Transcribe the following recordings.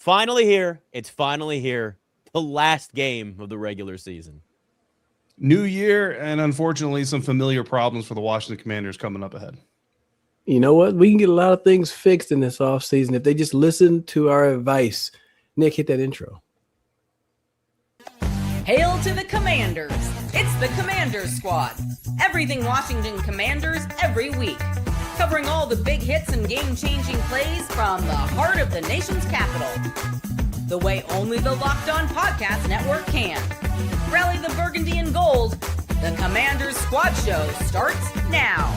finally here. It's finally here. The last game of the regular season. New year, and unfortunately, some familiar problems for the Washington Commanders coming up ahead. You know what? We can get a lot of things fixed in this offseason if they just listen to our advice. Nick, hit that intro. Hail to the Commanders! It's the Commanders Squad. Everything Washington Commanders every week. Covering all the big hits and game-changing plays from the heart of the nation's capital. The way only the Locked On Podcast Network can. Rally the burgundy and gold. The Commanders Squad Show starts now.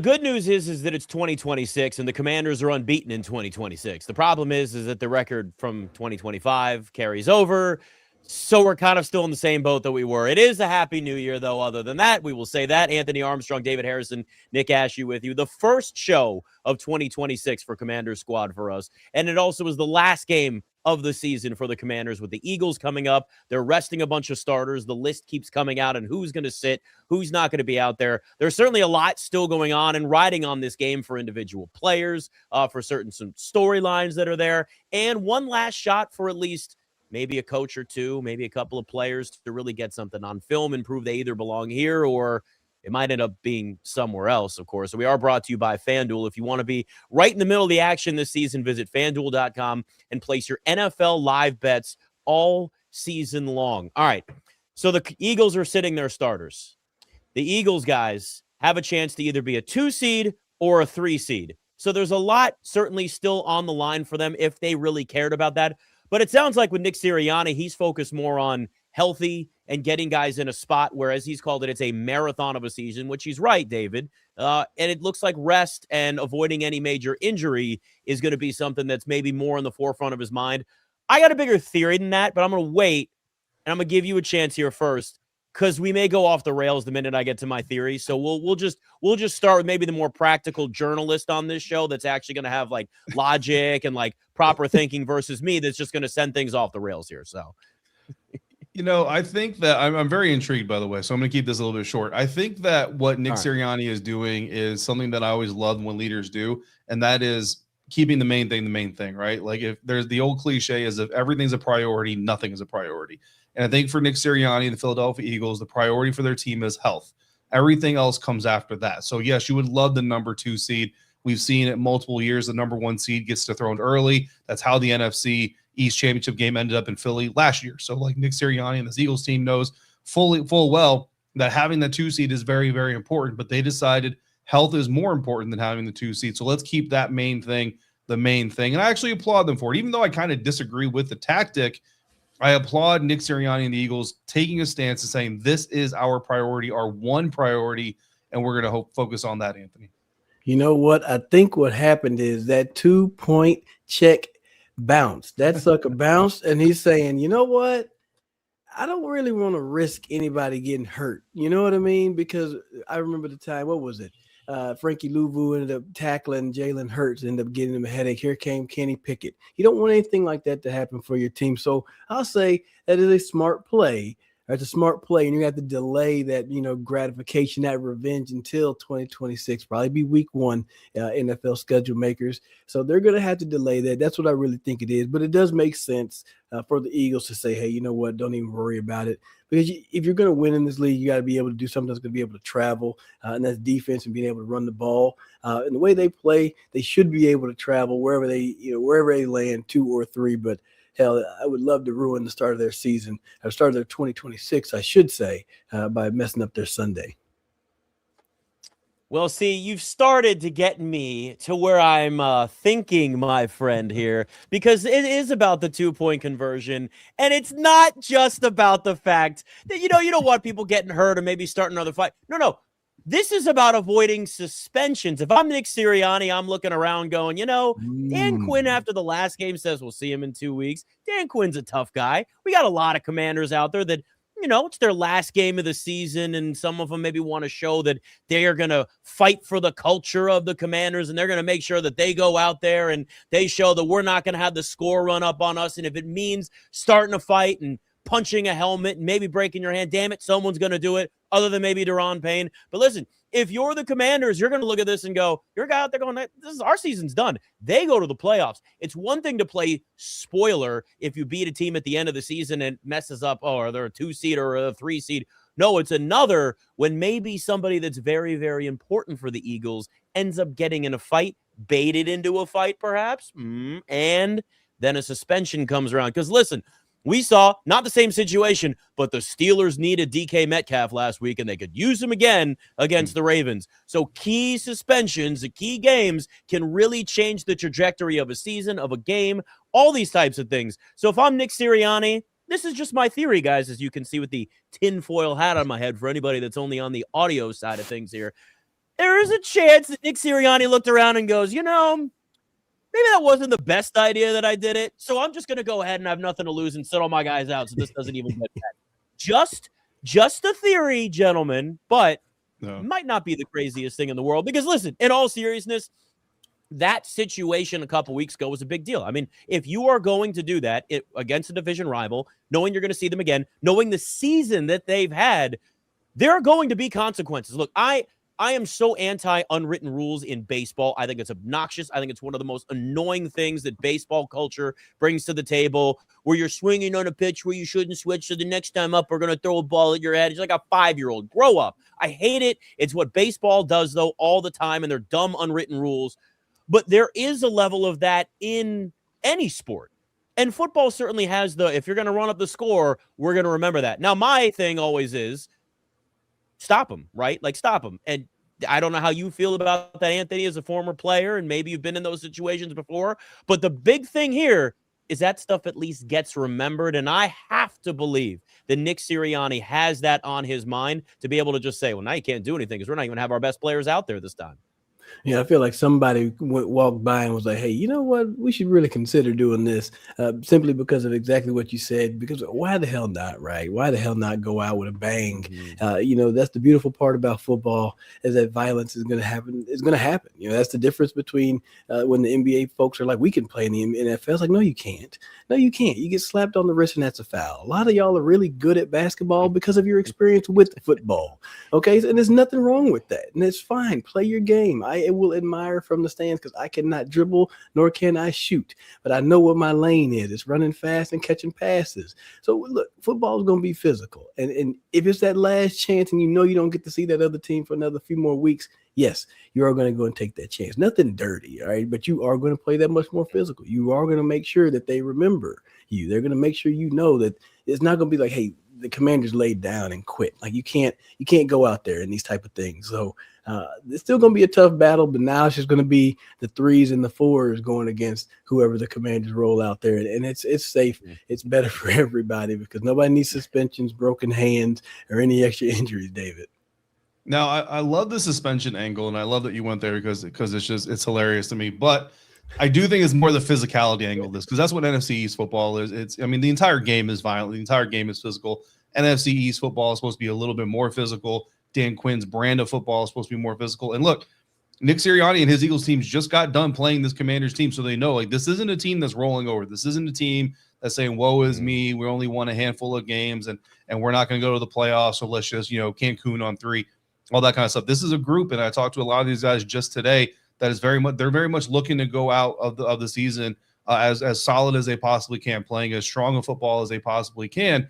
Good news is that it's 2026 and the Commanders are unbeaten in 2026. The problem is that the record from 2025 carries over. So we're kind of still in the same boat that we were. It is a happy new year, though. Other than that, we will say that. Anthony Armstrong, David Harrison, Nick Ashew with you. The first show of 2026 for Commanders Squad for us. And it also is the last game of the season for the Commanders with the Eagles coming up. They're resting a bunch of starters. The list keeps coming out and who's going to sit, who's not going to be out there. There's certainly a lot still going on and riding on this game for individual players, for some storylines that are there, and one last shot for at least maybe a coach or two, maybe a couple of players to really get something on film and prove they either belong here or it might end up being somewhere else, of course. So we are brought to you by FanDuel. If you want to be right in the middle of the action this season, visit FanDuel.com and place your NFL live bets all season long. All right, so the Eagles are sitting their starters. The Eagles, guys, have a chance to either be a 2 seed or a 3 seed. So there's a lot certainly still on the line for them if they really cared about that. But it sounds like with Nick Sirianni, he's focused more on healthy and getting guys in a spot where, as he's called it, it's a marathon of a season, which he's right, David. And it looks like rest and avoiding any major injury is going to be something that's maybe more in the forefront of his mind. I got a bigger theory than that, but I'm going to wait, and I'm going to give you a chance here first because we may go off the rails the minute I get to my theory. So we'll just start with maybe the more practical journalist on this show that's actually going to have like logic and like proper thinking versus me that's just going to send things off the rails here. So, I think that I'm very intrigued, by the way, so I'm going to keep this a little bit short. I think that what Nick Sirianni is doing is something that I always love when leaders do, and that is keeping the main thing, right? Like if there's the old cliche is if everything's a priority, nothing is a priority. And I think for Nick Sirianni, the Philadelphia Eagles, the priority for their team is health. Everything else comes after that. So, yes, you would love the number 2 seed. We've seen it multiple years. The number 1 seed gets dethroned early. That's how the NFC East Championship game ended up in Philly last year. So, like Nick Sirianni and this Eagles team knows full well that having the 2 seed is very, very important. But they decided health is more important than having the 2 seed. So let's keep that main thing the main thing. And I actually applaud them for it. Even though I kind of disagree with the tactic, I applaud Nick Sirianni and the Eagles taking a stance and saying this is our priority, our one priority, and we're going to focus on that, Anthony. You know what? I think what happened is that 2-point check bounced. That sucker bounced, and he's saying, you know what? I don't really want to risk anybody getting hurt. You know what I mean? Because I remember the time, what was it? Frankie Louvu ended up tackling Jalen Hurts, ended up getting him a headache. Here came Kenny Pickett. You don't want anything like that to happen for your team. So I'll say that is a smart play. It's a smart play, and you have to delay that, gratification, that revenge until 2026, probably be week 1, NFL schedule makers. So they're going to have to delay that. That's what I really think it is. But it does make sense for the Eagles to say, hey, you know what, don't even worry about it. Because if you're going to win in this league, you got to be able to do something that's going to be able to travel, and that's defense and being able to run the ball. And the way they play, they should be able to travel wherever they land, 2 or 3. But hell, I would love to ruin the start of their season, or start of their 2026, I should say, by messing up their Sunday. Well, see, you've started to get me to where I'm thinking, my friend, here, because it is about the 2-point conversion, and it's not just about the fact that, you don't want people getting hurt or maybe starting another fight. No. This is about avoiding suspensions. If I'm Nick Sirianni, I'm looking around going, Dan Quinn after the last game says we'll see him in 2 weeks. Dan Quinn's a tough guy. We got a lot of Commanders out there that, it's their last game of the season, and some of them maybe want to show that they are going to fight for the culture of the Commanders, and they're going to make sure that they go out there and they show that we're not going to have the score run up on us. And if it means starting a fight and punching a helmet and maybe breaking your hand, damn it, someone's going to do it other than maybe Daron Payne. But listen, if you're the Commanders, you're going to look at this and go, you're a guy out there going, this is our season's done. They go to the playoffs. It's one thing to play spoiler if you beat a team at the end of the season and messes up, are they a 2 seed or a 3 seed? No, it's another when maybe somebody that's very, very important for the Eagles ends up getting in a fight, baited into a fight perhaps, and then a suspension comes around. Because listen, we saw not the same situation, but the Steelers needed DK Metcalf last week, and they could use him again against the Ravens. So key suspensions, the key games can really change the trajectory of a season, of a game, all these types of things. So if I'm Nick Sirianni, this is just my theory, guys, as you can see with the tinfoil hat on my head for anybody that's only on the audio side of things here. There is a chance that Nick Sirianni looked around and goes, maybe that wasn't the best idea that I did it. So I'm just going to go ahead and have nothing to lose and sit all my guys out so this doesn't even get bad. Just a theory, gentlemen, but it might not be the craziest thing in the world. Because listen, in all seriousness, that situation a couple weeks ago was a big deal. I mean, if you are going to do that against a division rival, knowing you're going to see them again, knowing the season that they've had, there are going to be consequences. Look, I am so anti-unwritten rules in baseball. I think it's obnoxious. I think it's one of the most annoying things that baseball culture brings to the table, where you're swinging on a pitch where you shouldn't switch, so the next time up, we're going to throw a ball at your head. It's like a 5-year-old. Grow up. I hate it. It's what baseball does, though, all the time, and they're dumb, unwritten rules. But there is a level of that in any sport. And football certainly has if you're going to run up the score, we're going to remember that. Now, my thing always is, stop them, right? Like, stop them. And I don't know how you feel about that, Anthony, as a former player, and maybe you've been in those situations before. But the big thing here is that stuff at least gets remembered. And I have to believe that Nick Sirianni has that on his mind to be able to just say, well, now you can't do anything because we're not even going to have our best players out there this time. Yeah, I feel like somebody walked by and was like, hey, you know what? We should really consider doing this simply because of exactly what you said. Because why the hell not, right? Why the hell not go out with a bang? That's the beautiful part about football, is that violence is going to happen. It's going to happen. That's the difference between when the NBA folks are like, we can play in the NFL. It's like, no, you can't. No, you can't. You get slapped on the wrist and that's a foul. A lot of y'all are really good at basketball because of your experience with football. Okay, and there's nothing wrong with that. And it's fine. Play your game. I will admire from the stands because I cannot dribble nor can I shoot, but I know what my lane is. It's running fast and catching passes. So look, football is going to be physical, and if it's that last chance and you don't get to see that other team for another few more weeks, yes, you are going to go and take that chance. Nothing dirty, all right, but you are going to play that much more physical. You are going to make sure that they remember you. They're going to make sure that it's not going to be like, hey, the Commanders laid down and quit. Like, you can't go out there in these type of things. So it's still going to be a tough battle, but now it's just going to be the 3s and the 4s going against whoever the Commanders roll out there. And it's safe. It's better for everybody because nobody needs suspensions, broken hands, or any extra injuries, David. Now, I love the suspension angle, and I love that you went there because it's hilarious to me. But I do think it's more the physicality angle of this, because that's what NFC East football is. The entire game is violent. The entire game is physical. NFC East football is supposed to be a little bit more physical. Dan Quinn's brand of football is supposed to be more physical. And look, Nick Sirianni and his Eagles teams just got done playing this Commanders team, so they know, like, this isn't a team that's rolling over. This isn't a team that's saying, woe is me, we only won a handful of games, and we're not going to go to the playoffs, so let's just, Cancun on 3, all that kind of stuff. This is a group, and I talked to a lot of these guys just today, that is very much looking to go out of the season as solid as they possibly can, playing as strong a football as they possibly can.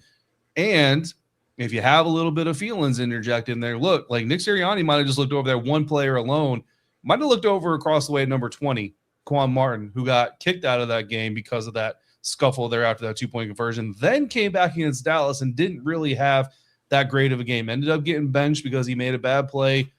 And if you have a little bit of feelings interject in there, look, like Nick Sirianni might have just looked over that one player alone, might have looked over across the way at number 20, Quan Martin, who got kicked out of that game because of that scuffle there after that 2-point conversion, then came back against Dallas and didn't really have that great of a game. Ended up getting benched because he made a bad play,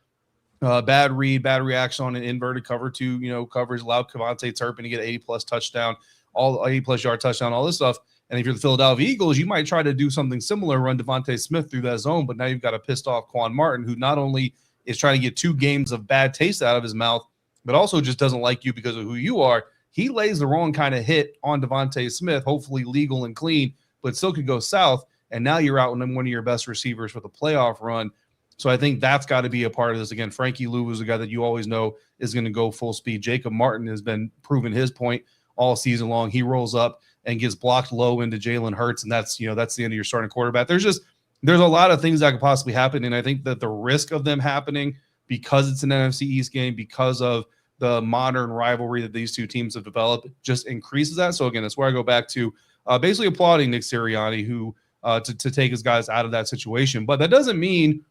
bad read, bad reaction on an inverted cover 2, coverage, allowed Kevontae Turpin to get 80-plus touchdown, all 80-plus yard touchdown, all this stuff. And if you're the Philadelphia Eagles, you might try to do something similar, run Devontae Smith through that zone, but now you've got a pissed off Quan Martin, who not only is trying to get 2 games of bad taste out of his mouth, but also just doesn't like you because of who you are. He lays the wrong kind of hit on Devontae Smith, hopefully legal and clean, but still could go south. And now you're out on one of your best receivers with a playoff run. So I think that's got to be a part of this. Again, Frankie Lou is a guy that you always know is going to go full speed. Jacob Martin has been proving his point all season long. He rolls up and gets blocked low into Jalen Hurts, and that's the end of your starting quarterback. There's a lot of things that could possibly happen, and I think that the risk of them happening because it's an NFC East game, because of the modern rivalry that these two teams have developed, just increases that. So again, that's where I go back to basically applauding Nick Sirianni, who to take his guys out of that situation. But that doesn't mean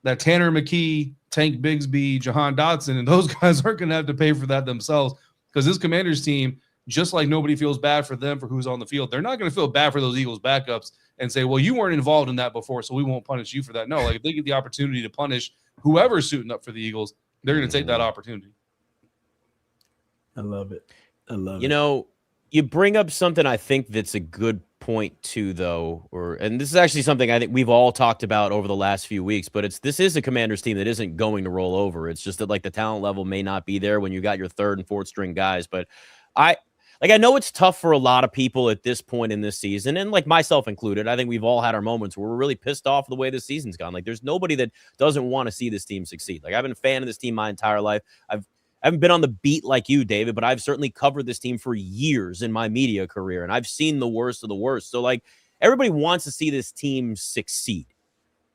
that Tanner McKee, Tank Bigsby, Jahan Dotson, and those guys aren't going to have to pay for that themselves, because this Commanders team, just like nobody feels bad for them for who's on the field, they're not going to feel bad for those Eagles backups and say, well, you weren't involved in that before, so we won't punish you for that. No, like if they get the opportunity to punish whoever's suiting up for the Eagles, they're going to take that opportunity. I love it. I love it. You know, you bring up something I think that's a good point too, though, and this is actually something I think we've all talked about over the last few weeks, but this is a Commanders team that isn't going to roll over. It's just that like the talent level may not be there when you got your third and fourth string guys. But I know it's tough for a lot of people at this point in this season, and like myself included. I think we've all had our moments where we're really pissed off the way the season's gone. Like there's nobody that doesn't want to see this team succeed. Like I've been a fan of this team my entire life. I haven't been on the beat like you, David, but I've certainly covered this team for years in my media career, and I've seen the worst of the worst. So, like, everybody wants to see this team succeed.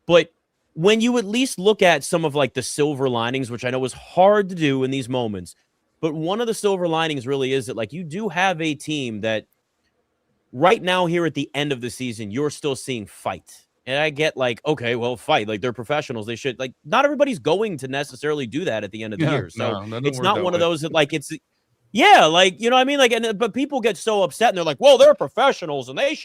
But when you at least look at some of, like, the silver linings, which I know is hard to do in these moments, but one of the silver linings really is that, like, you do have a team that right now here at the end of the season, you're still seeing fight. And I get like, okay, well, fight. Like, they're professionals. They should, like, not everybody's going to necessarily do that at the end of the year. So it's not one of those that, like, it's, yeah, like, you know what I mean? Like, but people get so upset and they're like, well, they're professionals and they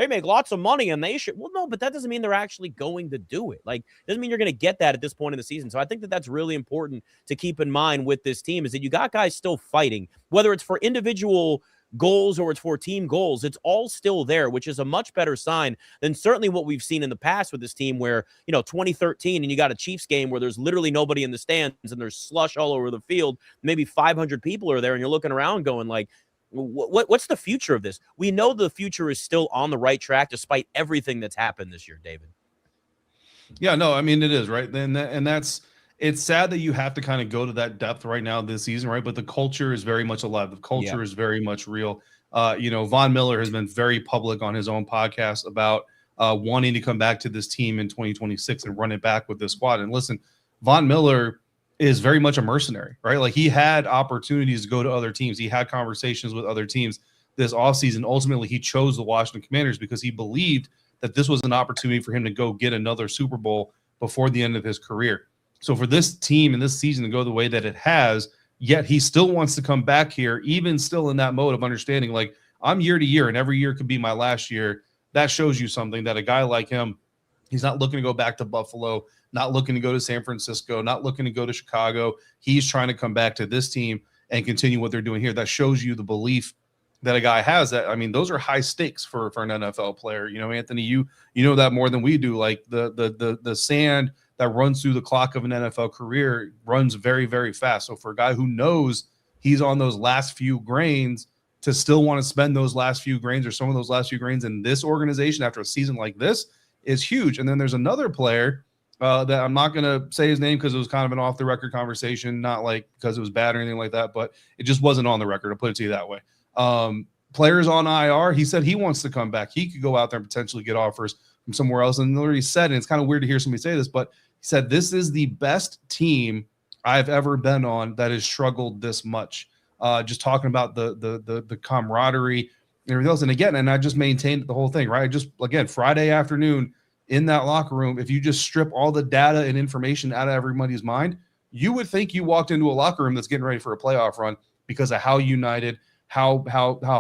make lots of money and they should. Well, no, but that doesn't mean they're actually going to do it. Like, doesn't mean you're going to get that at this point in the season. So I think that that's really important to keep in mind with this team, is that you got guys still fighting, whether it's for individual goals or it's for team goals. It's all still there, which is a much better sign than certainly what we've seen in the past with this team, where, you know, 2013 and you got a Chiefs game where there's literally nobody in the stands and there's slush all over the field. Maybe 500 people are there and you're looking around going like, what's the future of this? We know the future is still on the right track despite everything that's happened this year, David. Yeah, no, I mean, it is, right? It's sad that you have to kind of go to that depth right now this season, right? But the culture is very much alive. The culture is very much real. You know, Von Miller has been very public on his own podcast about wanting to come back to this team in 2026 and run it back with this squad. And listen, Von Miller is very much a mercenary, right? Like, he had opportunities to go to other teams. He had conversations with other teams this offseason. Ultimately, he chose the Washington Commanders because he believed that this was an opportunity for him to go get another Super Bowl before the end of his career. So for this team and this season to go the way that it has, yet he still wants to come back here, even still in that mode of understanding, like, I'm year to year and every year could be my last year. That shows you something, that a guy like him, he's not looking to go back to Buffalo, not looking to go to San Francisco, not looking to go to Chicago. He's trying to come back to this team and continue what they're doing here. That shows you the belief that a guy has. That, I mean, those are high stakes for an NFL player. You know, Anthony, you know that more than we do. Like, the sand that runs through the clock of an NFL career runs very, very fast. So for a guy who knows he's on those last few grains, to still want to spend those last few grains or some of those last few grains in this organization after a season like this is huge. And then there's another player that I'm not going to say his name because it was kind of an off the record conversation, not like because it was bad or anything like that, but it just wasn't on the record. I'll put it to you that way. Players on IR, he said he wants to come back. He could go out there and potentially get offers from somewhere else. And literally said, and it's kind of weird to hear somebody say this, but he said, this is the best team I've ever been on that has struggled this much. Just talking about the camaraderie and everything else. And again, and I just maintained the whole thing, right? Just, again, Friday afternoon in that locker room, if you just strip all the data and information out of everybody's mind, you would think you walked into a locker room that's getting ready for a playoff run because of how united, how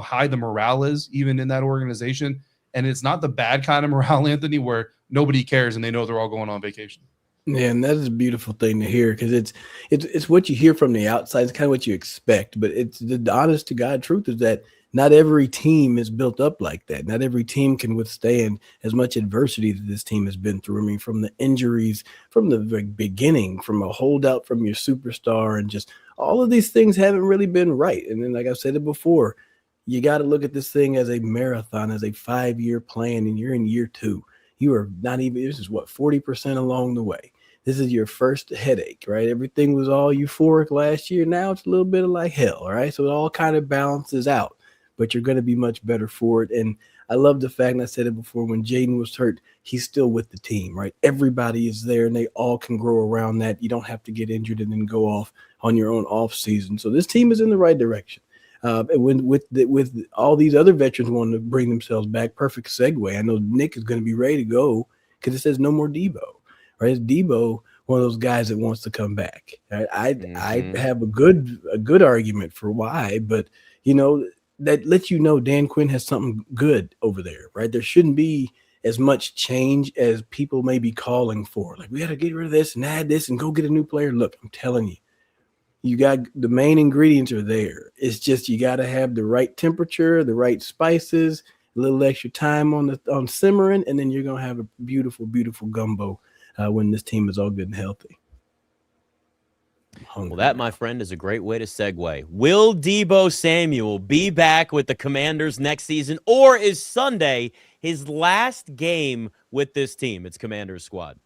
high the morale is even in that organization. And it's not the bad kind of morale, Anthony, where nobody cares and they know they're all going on vacation. Yeah, and that is a beautiful thing to hear, because it's what you hear from the outside. It's kind of what you expect, but it's the honest to God truth is that not every team is built up like that. Not every team can withstand as much adversity that this team has been through. I mean, from the injuries, from the beginning, from a holdout from your superstar, and just all of these things haven't really been right. And then, like I've said it before, you got to look at this thing as a marathon, as a 5-year plan, and you're in year 2. You are not even, this is what, 40% along the way. This is your first headache, right? Everything was all euphoric last year. Now it's a little bit of like hell, right? So it all kind of balances out, but you're going to be much better for it. And I love the fact, and I said it before, when Jaden was hurt, he's still with the team, right? Everybody is there, and they all can grow around that. You don't have to get injured and then go off on your own off season. So this team is in the right direction. And with all these other veterans wanting to bring themselves back, perfect segue. I know Nick is going to be ready to go because it says no more Debo, right? It's Debo, one of those guys that wants to come back. Right? I have a good argument for why, but that lets you know Dan Quinn has something good over there, right? There shouldn't be as much change as people may be calling for. Like, we got to get rid of this and add this and go get a new player. Look, I'm telling you, you got the main ingredients are there. It's just you got to have the right temperature, the right spices, a little extra time on simmering, and then you're gonna have a beautiful, beautiful gumbo when this team is all good and healthy. Well, that, my friend, is a great way to segue. Will Debo Samuel be back with the Commanders next season, or is Sunday his last game with this team? It's Commanders squad.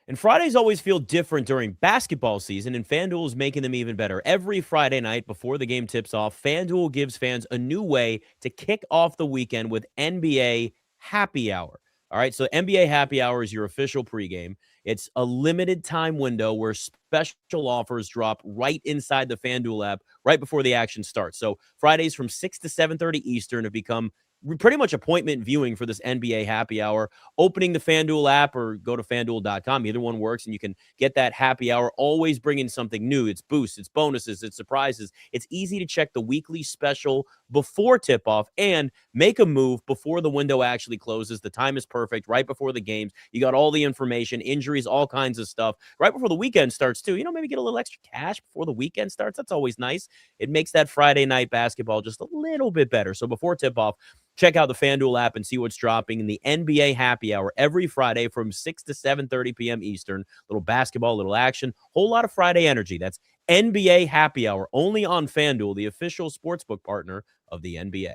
And Fridays always feel different during basketball season, and FanDuel is making them even better. Every Friday night before the game tips off, FanDuel gives fans a new way to kick off the weekend with NBA Happy Hour. All right, so NBA Happy Hour is your official pregame. It's a limited time window where special offers drop right inside the FanDuel app right before the action starts. So Fridays from 6 to 7:30 Eastern have become pretty much appointment viewing for this NBA Happy Hour. Opening the FanDuel app or go to FanDuel.com. Either one works, and you can get that happy hour, always bringing something new. It's boosts, it's bonuses, it's surprises. It's easy to check the weekly special before tip-off and make a move before the window actually closes. The time is perfect, right before the games. You got all the information, injuries, all kinds of stuff. Right before the weekend starts, too. Maybe get a little extra cash before the weekend starts. That's always nice. It makes that Friday night basketball just a little bit better. So before tip-off, check out the FanDuel app and see what's dropping in the NBA Happy Hour every Friday from 6 to 7:30 p.m. Eastern. Little basketball, little action, whole lot of Friday energy. That's NBA Happy Hour, only on FanDuel, the official sportsbook partner of the NBA.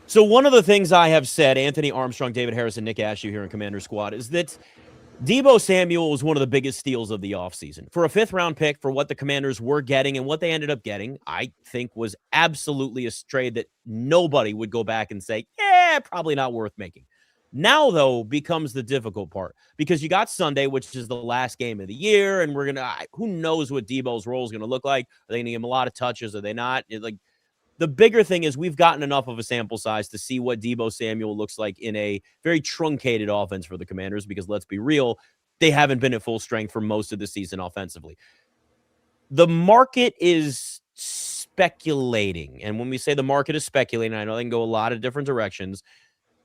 So one of the things I have said, Anthony Armstrong, David Harris, and Nick Ashew here in Commander Squad, is that Debo Samuel was one of the biggest steals of the offseason. For a fifth-round pick, for what the Commanders were getting and what they ended up getting, I think was absolutely a trade that nobody would go back and say, probably not worth making. Now, though, becomes the difficult part because you got Sunday, which is the last game of the year, and who knows what Debo's role is going to look like? Are they going to give him a lot of touches? Are they not? The bigger thing is we've gotten enough of a sample size to see what Debo Samuel looks like in a very truncated offense for the Commanders because, let's be real, they haven't been at full strength for most of the season offensively. The market is speculating, and when we say the market is speculating, I know they can go a lot of different directions,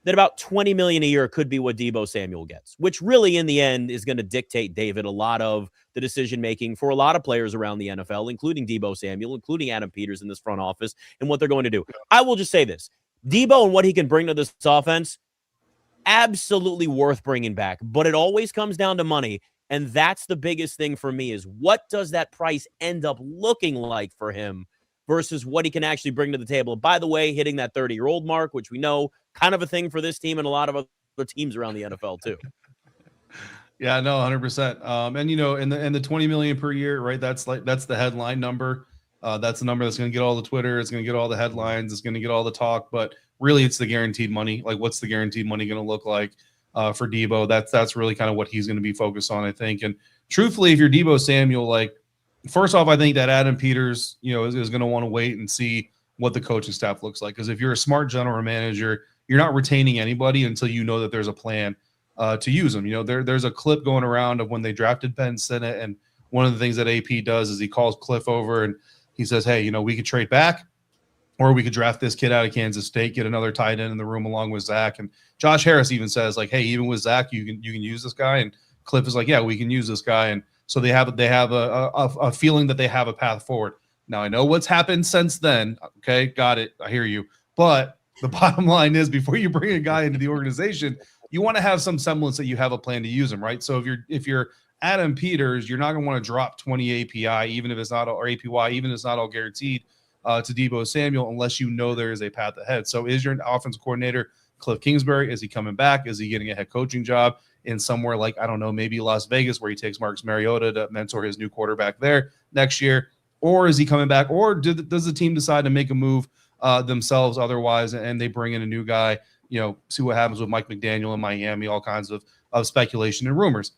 that about $20 million a year could be what Debo Samuel gets, which really in the end is going to dictate, David, a lot of the decision-making for a lot of players around the NFL, including Debo Samuel, including Adam Peters in this front office, and what they're going to do. I will just say this. Debo and what he can bring to this offense, absolutely worth bringing back, but it always comes down to money, and that's the biggest thing for me is what does that price end up looking like for him versus what he can actually bring to the table. By the way, hitting that 30-year-old mark, which we know kind of a thing for this team and a lot of other teams around the NFL too. Yeah, no, 100%. And in the 20 million per year, right? That's the headline number. That's the number that's going to get all the Twitter. It's going to get all the headlines. It's going to get all the talk. But really, it's the guaranteed money. Like, what's the guaranteed money going to look like for Debo? That's really kind of what he's going to be focused on, I think. And truthfully, if you're Debo Samuel, like, first off, I think that Adam Peters, is going to want to wait and see what the coaching staff looks like. Because if you're a smart general manager, you're not retaining anybody until you know that there's a plan to use them. There's a clip going around of when they drafted Ben Sinnott, and one of the things that AP does is he calls Cliff over and he says, hey, we could trade back, or we could draft this kid out of Kansas State, get another tight end in the room along with Zach. And Josh Harris even says, like, hey, even with Zach, you can use this guy. And Cliff is like, yeah, we can use this guy. And so they have a feeling that they have a path forward. Now, I know what's happened since then. Okay, got it. I hear you. But the bottom line is, before you bring a guy into the organization, you want to have some semblance that you have a plan to use him, right? So if you're Adam Peters, you're not going to want to drop 20 API, even if it's not, or APY, even if it's not all guaranteed to Debo Samuel, unless you know there is a path ahead. So is your offensive coordinator Cliff Kingsbury? Is he coming back? Is he getting a head coaching job? in somewhere like, I don't know, maybe Las Vegas, where he takes Marcus Mariota to mentor his new quarterback there next year? Or is he coming back? Or does the team decide to make a move themselves otherwise, and they bring in a new guy, see what happens with Mike McDaniel in Miami, all kinds of speculation and rumors.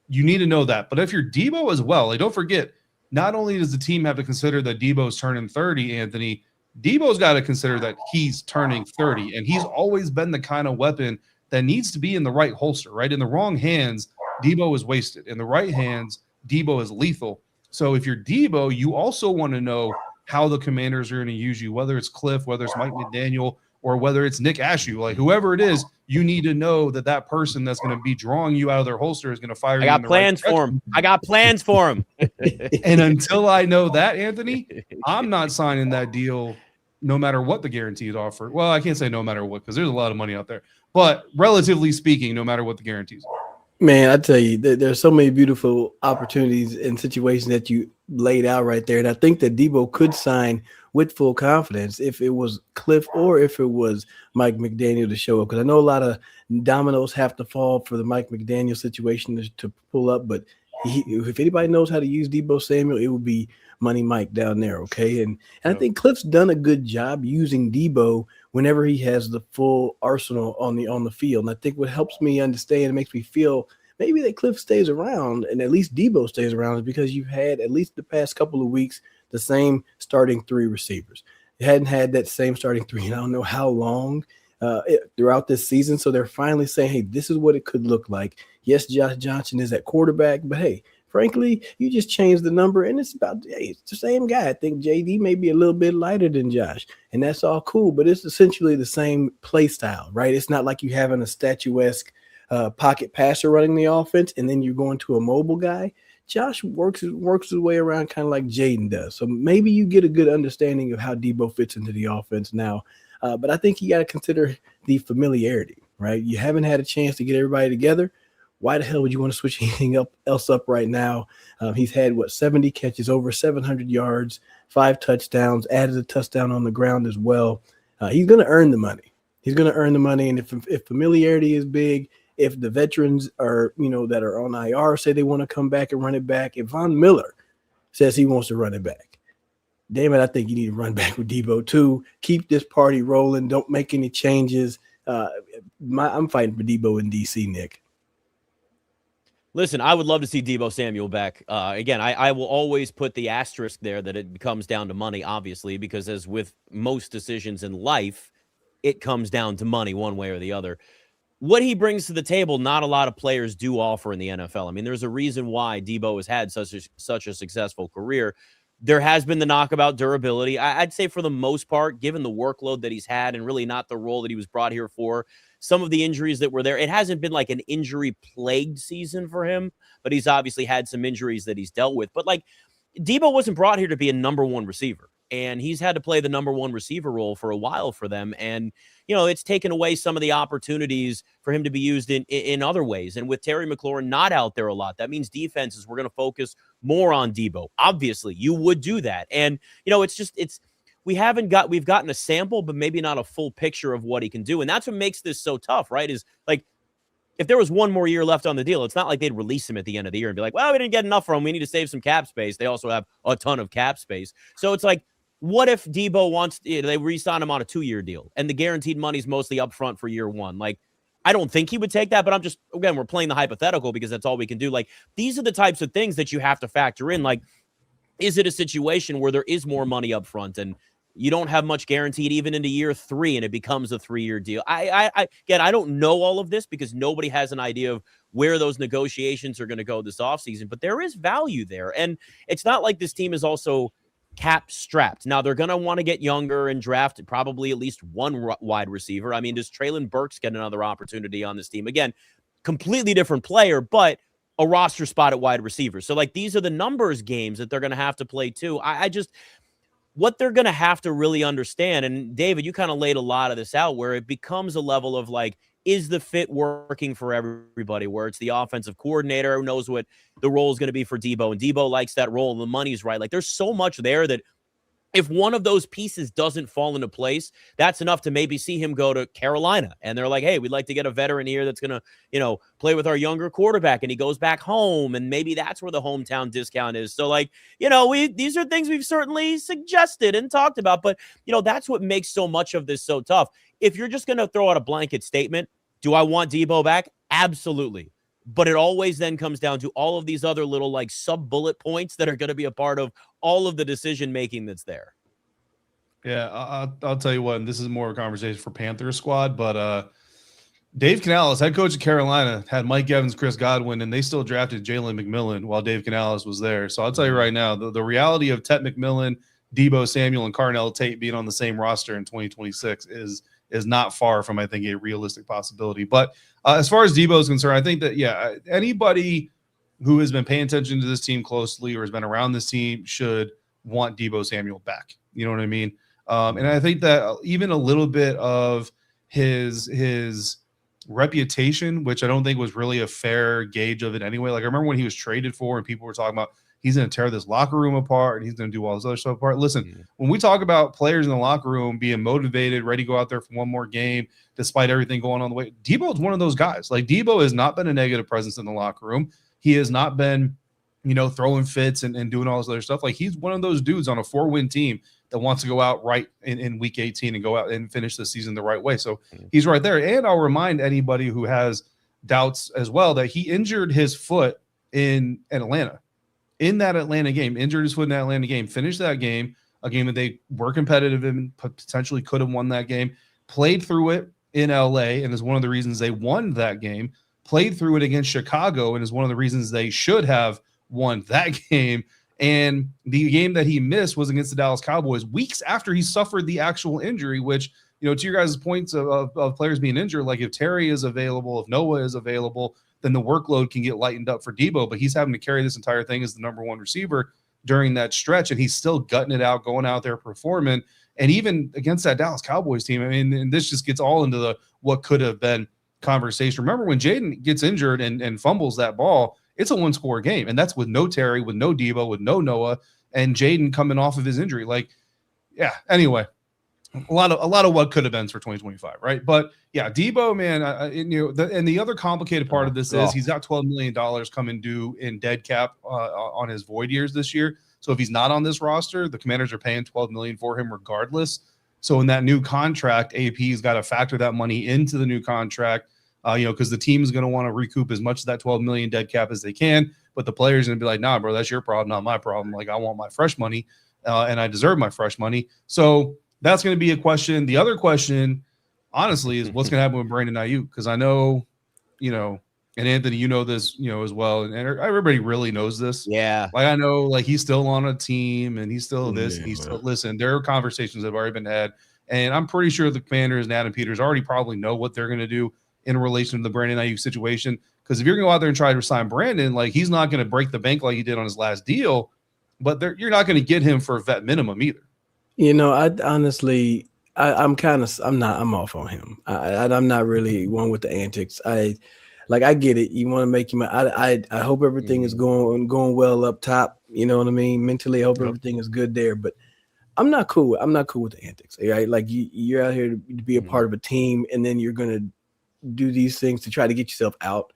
You need to know that. But if you're Debo as well, don't forget, not only does the team have to consider that Debo's turning 30, Anthony, Debo's got to consider that he's turning 30, and he's always been the kind of weapon that needs to be in the right holster, right? In the wrong hands, Debo is wasted. In the right hands, Debo is lethal. So if you're Debo, you also want to know how the Commanders are going to use you, whether it's Cliff, whether it's Mike McDaniel, or whether it's Nick Ashew. Like, whoever it is, you need to know that that person that's going to be drawing you out of their holster is going to fire you. I got plans for him. I got plans for him. And until I know that, Anthony, I'm not signing that deal no matter what the guarantee is offered. Well, I can't say no matter what, because there's a lot of money out there. But relatively speaking, no matter what the guarantees are. Man, I tell you, there's so many beautiful opportunities and situations that you laid out right there. And I think that Debo could sign with full confidence if it was Cliff or if it was Mike McDaniel to show up. Because I know a lot of dominoes have to fall for the Mike McDaniel situation to pull up. But if anybody knows how to use Debo Samuel, it would be Money Mike down there, okay? And I think Cliff's done a good job using Debo whenever he has the full arsenal on the field. And I think what helps me understand and makes me feel maybe that Cliff stays around and at least Debo stays around is because you've had at least the past couple of weeks the same starting 3 receivers. You hadn't had that same starting 3 and I don't know how long throughout this season. So they're finally saying, hey, this is what it could look like. Yes, Josh Johnson is at quarterback, but hey, frankly, you just changed the number, and it's it's the same guy. I think JD may be a little bit lighter than Josh, and that's all cool, but it's essentially the same play style, right? It's not like you having a statuesque pocket passer running the offense, and then you're going to a mobile guy. Josh works his way around kind of like Jaden does. So maybe you get a good understanding of how Debo fits into the offense now. But I think you got to consider the familiarity, right? You haven't had a chance to get everybody together. Why the hell would you want to switch anything else up right now? He's had, 70 catches, over 700 yards, 5 touchdowns, added a touchdown on the ground as well. He's going to earn the money. He's going to earn the money. And if familiarity is big, if the veterans are, that are on IR say they want to come back and run it back, if Von Miller says he wants to run it back, damn it, I think you need to run back with Debo too. Keep this party rolling. Don't make any changes. I'm fighting for Debo in DC, Nick. Listen, I would love to see Debo Samuel back. Again, I will always put the asterisk there that it comes down to money, obviously, because as with most decisions in life, it comes down to money one way or the other. What he brings to the table, not a lot of players do offer in the NFL. I mean, there's a reason why Debo has had such a successful career. There has been the knock about durability. I'd say for the most part, given the workload that he's had and really not the role that he was brought here for, some of the injuries that were there, it hasn't been like an injury-plagued season for him, but he's obviously had some injuries that he's dealt with. But like, Debo wasn't brought here to be a number 1 receiver, and he's had to play the number 1 receiver role for a while for them. And, it's taken away some of the opportunities for him to be used in other ways. And with Terry McLaurin not out there a lot, that means defenses were going to focus more on Debo. Obviously, you would do that. And, we've gotten a sample, but maybe not a full picture of what he can do. And that's what makes this so tough, right? Is like, if there was one more year left on the deal, it's not like they'd release him at the end of the year and be like, well, we didn't get enough for him. We need to save some cap space. They also have a ton of cap space. So it's like, what if Debo wants, they re-sign him on a 2-year deal and the guaranteed money's mostly upfront for year 1? Like, I don't think he would take that, but again, we're playing the hypothetical because that's all we can do. Like, these are the types of things that you have to factor in. Like, is it a situation where there is more money up front and you don't have much guaranteed even into year 3 and it becomes a 3-year deal? Again, I don't know all of this because nobody has an idea of where those negotiations are going to go this offseason, but there is value there. And it's not like this team is also cap strapped. Now they're going to want to get younger and draft probably at least 1 wide receiver. I mean, does Treylon Burks get another opportunity on this team? Again, completely different player, but a roster spot at wide receiver. So like, these are the numbers games that they're going to have to play too. What they're going to have to really understand, and David, you kind of laid a lot of this out, where it becomes a level of like, is the fit working for everybody? Where it's the offensive coordinator who knows what the role is going to be for Debo, and Debo likes that role, and the money's right. Like, there's so much there that if one of those pieces doesn't fall into place, that's enough to maybe see him go to Carolina. And they're like, hey, we'd like to get a veteran here that's going to, play with our younger quarterback. And he goes back home. And maybe that's where the hometown discount is. So, these are things we've certainly suggested and talked about. But, that's what makes so much of this so tough. If you're just going to throw out a blanket statement, do I want Debo back? Absolutely. But it always then comes down to all of these other little sub bullet points that are going to be a part of all of the decision making that's there. Yeah, I'll tell you what, and this is more of a conversation for Panthers squad, but Dave Canales, head coach of Carolina, had Mike Evans, Chris Godwin, and they still drafted Jalen McMillan while Dave Canales was there. So I'll tell you right now, the reality of Tet McMillan, Debo Samuel, and Carnell Tate being on the same roster in 2026 is not far from, I think, a realistic possibility. But as far as Debo is concerned, I think that, anybody who has been paying attention to this team closely or has been around this team should want Debo Samuel back. You know what I mean? And I think that even a little bit of his reputation, which I don't think was really a fair gauge of it anyway. I remember when he was traded for and people were talking about he's going to tear this locker room apart and he's going to do all this other stuff apart. Listen, when we talk about players in the locker room being motivated, ready to go out there for one more game, despite everything going on the way, Debo is one of those guys. Debo has not been a negative presence in the locker room. He has not been, throwing fits and doing all this other stuff. He's one of those dudes on a 4-win team that wants to go out right in week 18 and go out and finish the season the right way. So he's right there. And I'll remind anybody who has doubts as well that he injured his foot in Atlanta. In that Atlanta game, injured his foot in that Atlanta game, finished that game, a game that they were competitive in, potentially could have won that game, played through it in LA, and is one of the reasons they won that game, played through it against Chicago, and is one of the reasons they should have won that game. And the game that he missed was against the Dallas Cowboys weeks after he suffered the actual injury, which, to your guys' points of players being injured, if Terry is available, if Noah is available, then the workload can get lightened up for Debo, but he's having to carry this entire thing as the number one receiver during that stretch, and he's still gutting it out, going out there performing. And even against that Dallas Cowboys team, and this just gets all into the what could have been conversation. Remember when Jaden gets injured and fumbles that ball, it's a one-score game, and that's with no Terry, with no Debo, with no Noah, and Jaden coming off of his injury. Anyway, a lot of what could have been for 2025, right? But yeah, Debo, man, and the other complicated part of this is he's got $12 million coming due in dead cap on his void years this year. So if he's not on this roster, the Commanders are paying $12 million for him regardless. So in that new contract, AP's got to factor that money into the new contract. Because the team is going to want to recoup as much of that $12 million dead cap as they can, but the player's going to be like, nah, bro, that's your problem, not my problem. I want my fresh money, and I deserve my fresh money. So that's going to be a question. The other question, honestly, is what's going to happen with Brandon Ayuk? Because I know, and Anthony, this, as well, and everybody really knows this. Yeah. I know, he's still on a team, and he's still this, and he's still, listen, there are conversations that have already been had, and I'm pretty sure the Commanders and Adam Peters already probably know what they're going to do in relation to the Brandon Ayuk situation. Because if you're going to go out there and try to sign Brandon, he's not going to break the bank like he did on his last deal, but you're not going to get him for a vet minimum either. I honestly, I'm off on him. I'm not really one with the antics. I get it. You want to make him, I hope everything is going well up top. You know what I mean? Mentally, I hope everything is good there, but I'm not cool with the antics. Right? You're out here to be a part of a team, and then you're going to do these things to try to get yourself out.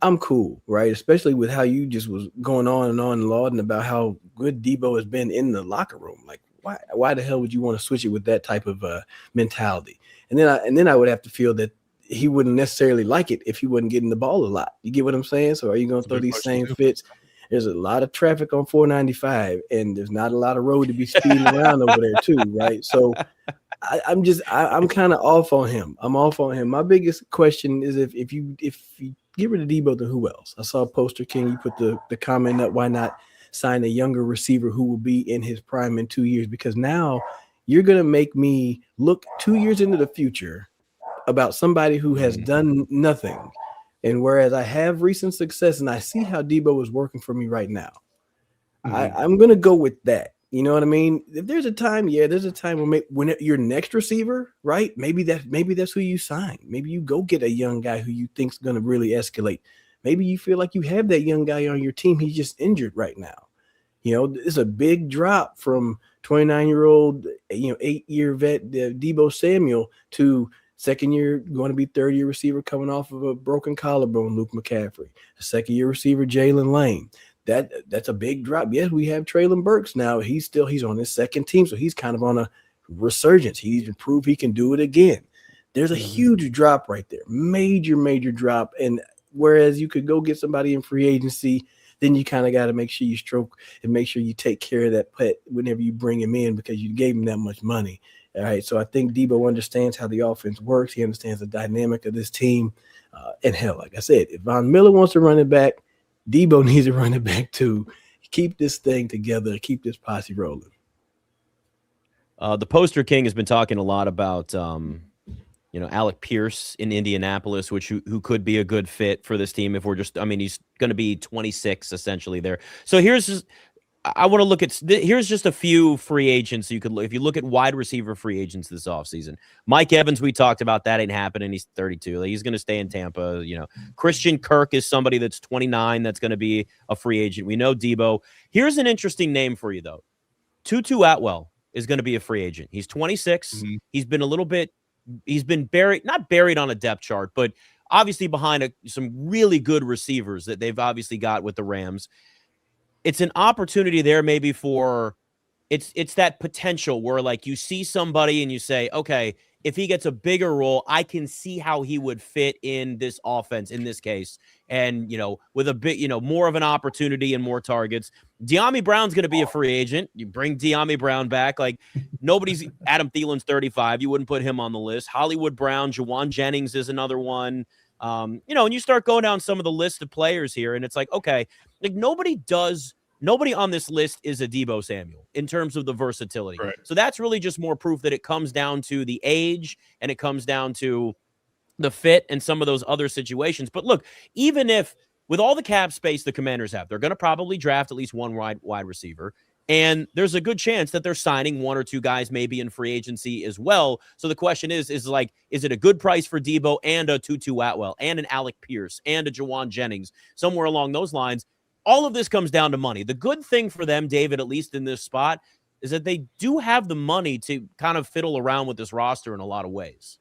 I'm cool, right? Especially with how you just was going on and lauding about how good Debo has been in the locker room. Why the hell would you want to switch it with that type of mentality? And then I would have to feel that he wouldn't necessarily like it if he wasn't getting the ball a lot. You get what I'm saying? So are you going to throw these same fits? There's a lot of traffic on 495, and there's not a lot of road to be speeding around over there too, right? So I'm kind of off on him. I'm off on him. My biggest question is if you get rid of Debo, then who else? I saw Poster King. You put the comment up. Why not sign a younger receiver who will be in his prime in 2 years? Because now you're gonna make me look 2 years into the future about somebody who has done nothing, and whereas I have recent success and I see how Debo is working for me right now, I'm gonna go with that. You know what I mean? If there's a time, there's a time when your next receiver, right? Maybe that's who you sign. Maybe you go get a young guy who you think's going to really escalate. Maybe you feel like you have that young guy on your team. He's just injured right now. It's a big drop from 29-year-old, 8-year vet Deebo Samuel to second year, going to be third-year receiver coming off of a broken collarbone, Luke McCaffrey. A second-year receiver, Jalen Lane. That's a big drop. Yes, we have Traylon Burks now. He's on his second team, so he's kind of on a resurgence. He's proved he can do it again. There's a huge drop right there. Major drop. And whereas you could go get somebody in free agency, then you kind of got to make sure you stroke and make sure you take care of that pet whenever you bring him in because you gave him that much money. All right. So I think Deebo understands how the offense works. He understands the dynamic of this team. And hell, like I said, if Von Miller wants to run it back, Deebo needs to run it back too. Keep this thing together. Keep this posse rolling. The Poster King has been talking a lot about, Alec Pierce in Indianapolis, who could be a good fit for this team if we're just, he's going to be 26 essentially there. So here's just a few free agents you could look. If you look at wide receiver free agents this offseason, Mike Evans, we talked about that ain't happening. He's 32. He's going to stay in Tampa. Christian Kirk is somebody that's 29. That's going to be a free agent. We know Deebo. Here's an interesting name for you though. Tutu Atwell is going to be a free agent. He's 26. Mm-hmm. He's been not buried on a depth chart, but obviously behind some really good receivers that they've obviously got with the Rams. It's an opportunity there maybe for it's that potential where like you see somebody and you say, okay, if he gets a bigger role, I can see how he would fit in this offense in this case. And, with a bit, more of an opportunity and more targets. De'Ami Brown's going to be a free agent. You bring De'Ami Brown back. Like nobody's Adam Thielen's 35. You wouldn't put him on the list. Hollywood Brown, Jawan Jennings is another one. And you start going down some of the list of players here and it's like, okay, like nobody on this list is a Deebo Samuel in terms of the versatility. Right. So that's really just more proof that it comes down to the age and it comes down to the fit and some of those other situations. But look, even if with all the cap space the Commanders have, they're going to probably draft at least one wide receiver. And there's a good chance that they're signing one or two guys maybe in free agency as well. So the question is it a good price for Deebo and a Tutu Atwell and an Alec Pierce and a Jawan Jennings, somewhere along those lines? All of this comes down to money. The good thing for them, David, at least in this spot, is that they do have the money to kind of fiddle around with this roster in a lot of ways.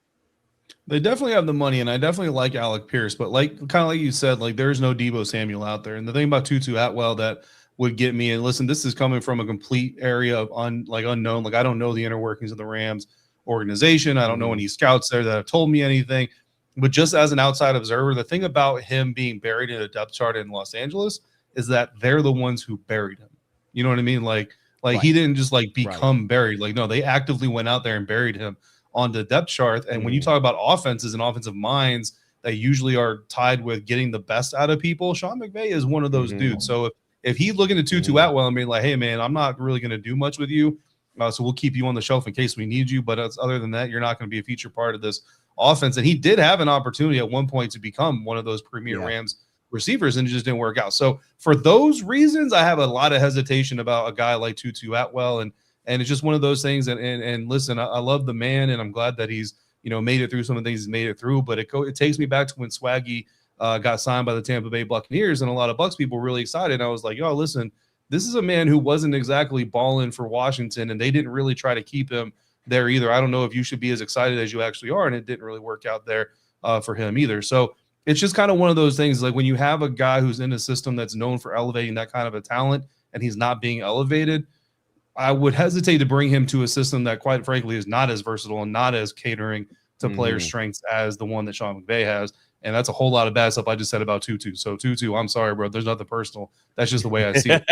They definitely have the money, and I definitely like Alec Pierce. But kind of like you said, like there's no Deebo Samuel out there. And the thing about Tutu Atwell that would get me, and listen, this is coming from a complete area of unknown. Like I don't know the inner workings of the Rams organization. I don't know any scouts there that have told me anything. But just as an outside observer, the thing about him being buried in a depth chart in Los Angeles is that they're the ones who buried him. You know what I mean? Like right. He didn't just become buried. Like, no, they actively went out there and buried him on the depth chart. And when you talk about offenses and offensive minds that usually are tied with getting the best out of people, Sean McVay is one of those dudes. So if he's looking at Tutu Atwell and being like, hey man, I'm not really going to do much with you. So we'll keep you on the shelf in case we need you. But other than that, you're not going to be a feature part of this offense. And he did have an opportunity at one point to become one of those premier Rams receivers, and it just didn't work out. So for those reasons, I have a lot of hesitation about a guy like Tutu Atwell, and it's just one of those things. And listen, I love the man, and I'm glad that he's made it through some of the things he's made it through. But it takes me back to when Swaggy got signed by the Tampa Bay Buccaneers, and a lot of Bucs people were really excited. I was like, yo, listen, this is a man who wasn't exactly balling for Washington, and they didn't really try to keep him there either. I don't know if you should be as excited as you actually are, and it didn't really work out there for him either. So it's just kind of one of those things, like when you have a guy who's in a system that's known for elevating that kind of a talent and he's not being elevated, I would hesitate to bring him to a system that, quite frankly, is not as versatile and not as catering to player strengths as the one that Sean McVay has. And that's a whole lot of bad stuff I just said about Tutu. So Tutu, I'm sorry, bro. There's nothing personal. That's just the way I see it.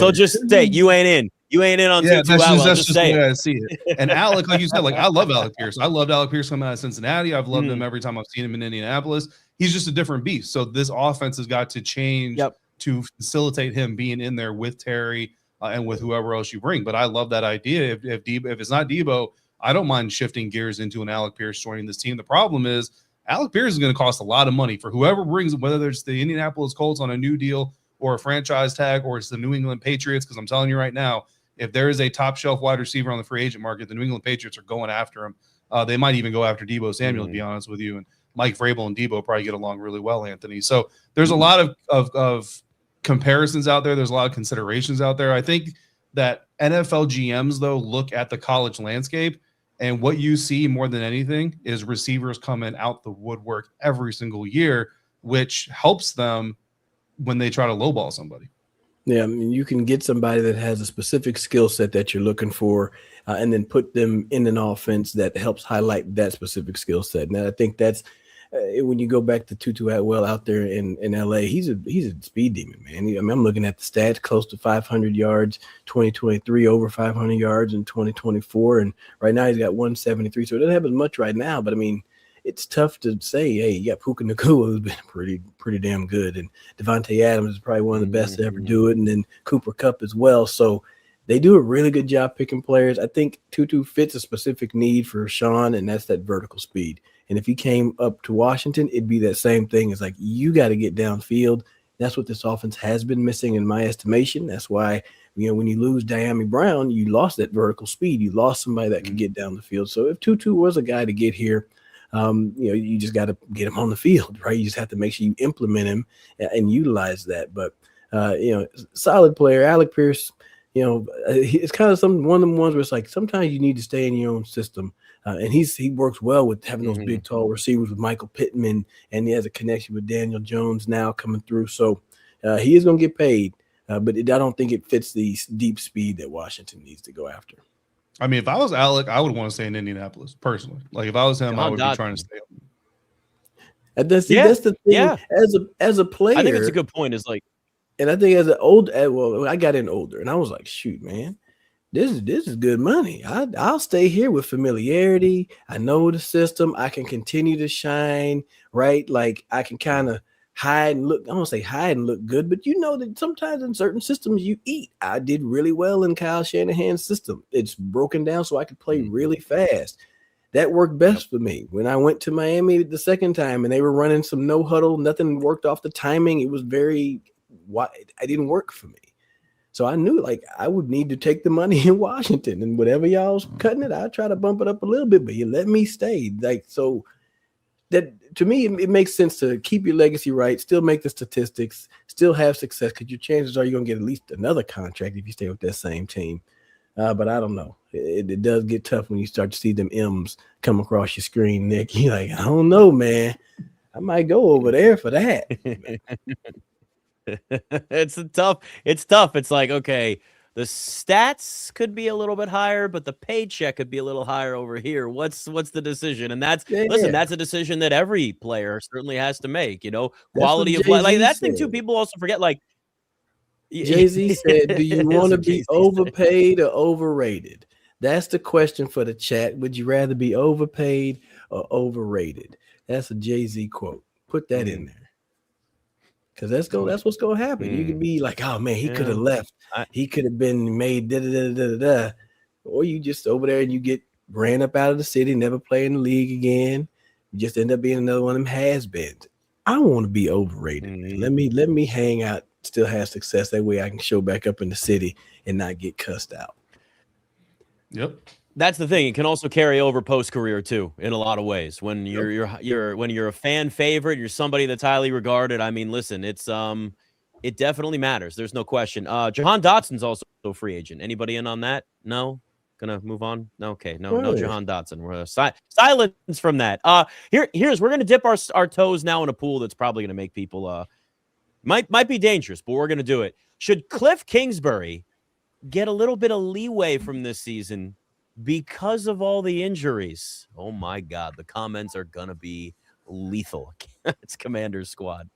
So just say you ain't in. You ain't in on Tutu. That's just the way I see it. And Alec, like you said, I love Alec Pierce. I loved Alec Pierce coming out of Cincinnati. I've loved him every time I've seen him in Indianapolis. He's just a different beast. So this offense has got to change to facilitate him being in there with Terry and with whoever else you bring. But I love that idea. If it's not Deebo, I don't mind shifting gears into an Alec Pierce joining this team. The problem is Alec Pierce is going to cost a lot of money for whoever brings, whether it's the Indianapolis Colts on a new deal or a franchise tag, or it's the New England Patriots. Because I'm telling you right now, if there is a top shelf wide receiver on the free agent market, the New England Patriots are going after him. They might even go after Deebo Samuel, to be honest with you. And Mike Vrabel and Deebo probably get along really well, Anthony. So there's a lot of comparisons out there. There's a lot of considerations out there. I think that NFL GMs, though, look at the college landscape, and what you see more than anything is receivers coming out the woodwork every single year, which helps them when they try to lowball somebody. Yeah, I mean, you can get somebody that has a specific skill set that you're looking for, and then put them in an offense that helps highlight that specific skill set. And I think that's when you go back to Tutu Atwell out there in LA, he's a speed demon, man. I mean, I'm looking at the stats, close to 500 yards, 2023, over 500 yards in 2024, and right now he's got 173. So it doesn't have as much right now, but I mean, it's tough to say, hey, yeah, Puka Nacua has been pretty damn good. And Devontae Adams is probably one of the best to ever do it. And then Cooper Kupp as well. So they do a really good job picking players. I think Tutu fits a specific need for Sean, and that's that vertical speed. And if he came up to Washington, it'd be that same thing. It's like, you got to get downfield. That's what this offense has been missing in my estimation. That's why, when you lose Diami Brown, you lost that vertical speed. You lost somebody that could get down the field. So if Tutu was a guy to get here, you just got to get him on the field, right? You just have to make sure you implement him and utilize that. But, solid player, Alec Pierce, it's kind of one of them ones where it's like, sometimes you need to stay in your own system. And he works well with having those big, tall receivers with Michael Pittman, and he has a connection with Daniel Jones now coming through. So he is going to get paid, but I don't think it fits the deep speed that Washington needs to go after. I mean, if I was Alec, I would want to stay in Indianapolis personally. Like if I was him, I would be trying to stay. That's the thing. Yeah. As a player, I think it's a good point. Is like, and I think I got in older, and I was like, shoot, man, this is good money. I'll stay here with familiarity. I know the system. I can continue to shine, right? Like I can kind of hide and look. I don't say hide and look good, but that sometimes in certain systems you eat. I did really well in Kyle Shanahan's system. It's broken down so I could play really fast. That worked best for me. When I went to Miami the second time and they were running some no huddle, nothing worked off the timing. It was it didn't work for me. So I knew I would need to take the money in Washington, and whatever y'all's cutting it, I'll try to bump it up a little bit, but you let me stay. So that to me, it makes sense to keep your legacy right, still make the statistics, still have success, because your chances are you're going to get at least another contract if you stay with that same team. But I don't know. It does get tough when you start to see them M's come across your screen, Nick. You're like, I don't know, man. I might go over there for that. It's tough. It's like, okay, the stats could be a little bit higher, but the paycheck could be a little higher over here. What's the decision? And that's a decision that every player certainly has to make. Quality of life. Like that's the thing too. People also forget. Like Jay-Z said, "Do you want to be overpaid or overrated?" That's the question for the chat. Would you rather be overpaid or overrated? That's a Jay-Z quote. Put that in there. Because that's what's going to happen. You can be like, oh, man, he could have left. He could have been made da-da-da-da-da-da. Or you just over there and you get ran up out of the city, never play in the league again. You just end up being another one of them has-beens. I want to be overrated. Let me hang out, still have success. That way I can show back up in the city and not get cussed out. Yep. That's the thing. It can also carry over post-career too, in a lot of ways. When you're a fan favorite, you're somebody that's highly regarded. I mean, listen, it definitely matters. There's no question. Jahan Dotson's also a free agent. Anybody in on that? No. Gonna move on. No, okay, no Jahan Dotson. We're silence from that. Here's we're gonna dip our toes now in a pool that's probably gonna make people might be dangerous, but we're gonna do it. Should Cliff Kingsbury get a little bit of leeway from this season because of all the injuries? Oh my God, the comments are gonna be lethal. It's Commander's Squad.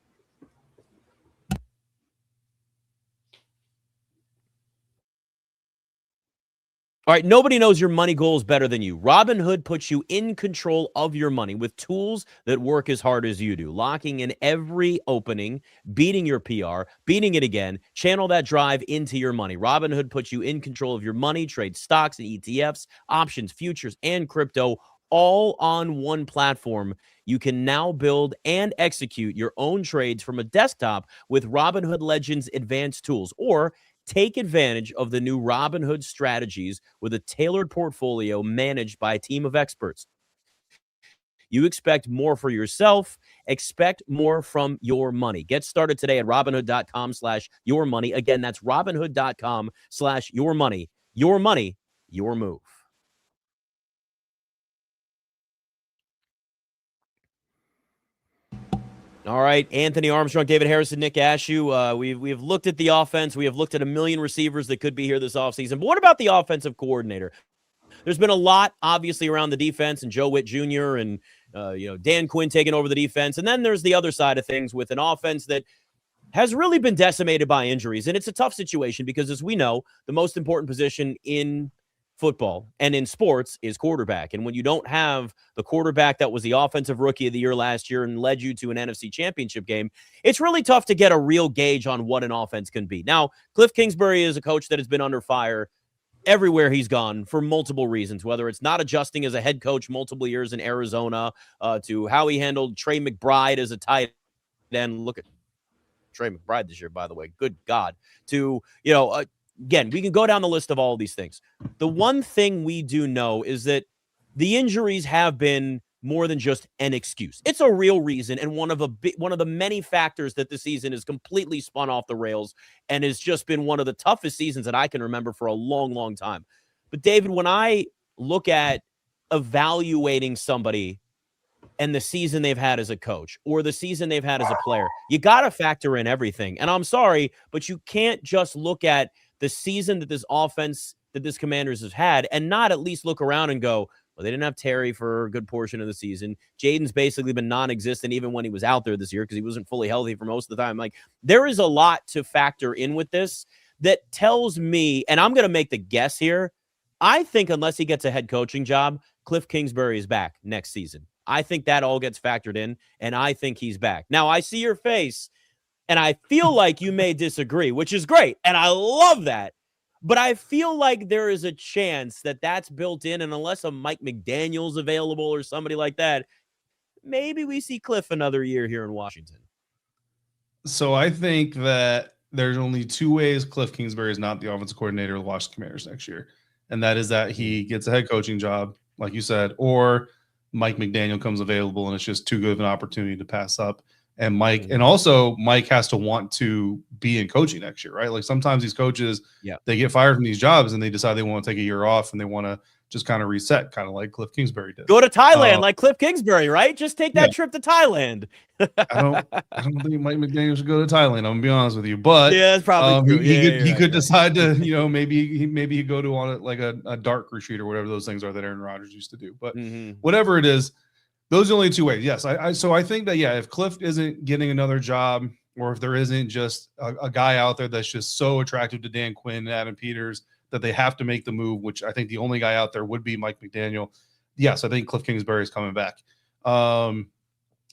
All right, nobody knows your money goals better than you. Robinhood puts you in control of your money with tools that work as hard as you do, locking in every opening, beating your PR, beating it again, channel that drive into your money. Robinhood puts you in control of your money, trade stocks and ETFs, options, futures, and crypto, all on one platform. You can now build and execute your own trades from a desktop with Robinhood Legends advanced tools, or take advantage of the new Robinhood strategies with a tailored portfolio managed by a team of experts. You expect more for yourself Expect more from your money. Get started today at Robinhood.com/yourmoney. Again, that's Robinhood.com/yourmoney. Your money, your move. All right, Anthony Armstrong, David Harrison, Nick Ashew. We've looked at the offense. We have looked at a million receivers that could be here this offseason. But what about the offensive coordinator? There's been a lot, obviously, around the defense and Joe Witt Jr. and Dan Quinn taking over the defense. And then there's the other side of things with an offense that has really been decimated by injuries. And it's a tough situation because, as we know, the most important position in football and in sports is quarterback. And when you don't have the quarterback that was the offensive rookie of the year last year and led you to an NFC championship game, it's really tough to get a real gauge on what an offense can be. Now, Cliff Kingsbury is a coach that has been under fire everywhere he's gone for multiple reasons, whether it's not adjusting as a head coach multiple years in Arizona, to how he handled Trey McBride as a tight end. Look at Trey McBride this year, by the way. Good God. To, again, we can go down the list of all of these things. The one thing we do know is that the injuries have been more than just an excuse. It's a real reason, and one of the many factors that the season is completely spun off the rails and has just been one of the toughest seasons that I can remember for a long, long time. But David, when I look at evaluating somebody and the season they've had as a coach or the season they've had as a player, you got to factor in everything. And I'm sorry, but you can't just look at the season that this offense, that this Commanders has had, and not at least look around and go, well, they didn't have Terry for a good portion of the season. Jaden's basically been non-existent even when he was out there this year because he wasn't fully healthy for most of the time. Like, there is a lot to factor in with this that tells me, and I'm going to make the guess here, I think unless he gets a head coaching job, Cliff Kingsbury is back next season. I think that all gets factored in, and I think he's back. Now, I see your face, and I feel like you may disagree, which is great, and I love that. But I feel like there is a chance that that's built in, and unless a Mike McDaniel's available or somebody like that, maybe we see Cliff another year here in Washington. So I think that there's only two ways Cliff Kingsbury is not the offensive coordinator of the Washington Commanders next year, and that is that he gets a head coaching job, like you said, or Mike McDaniel comes available, and it's just too good of an opportunity to pass up. And Mike has to want to be in coaching next year, right? Like sometimes these coaches, they get fired from these jobs and they decide they want to take a year off and they want to just kind of reset, kind of like Cliff Kingsbury did. Go to Thailand like Cliff Kingsbury, right? Just take that trip to Thailand. I don't think Mike McDaniel should go to Thailand. I'm gonna be honest with you, but yeah, that's probably true. He could decide to, maybe he go to a dark retreat or whatever those things are that Aaron Rodgers used to do. But whatever it is, those are the only two ways. Yes. So I think that, if Cliff isn't getting another job, or if there isn't just a guy out there that's just so attractive to Dan Quinn and Adam Peters that they have to make the move, which I think the only guy out there would be Mike McDaniel. Yes, I think Cliff Kingsbury is coming back.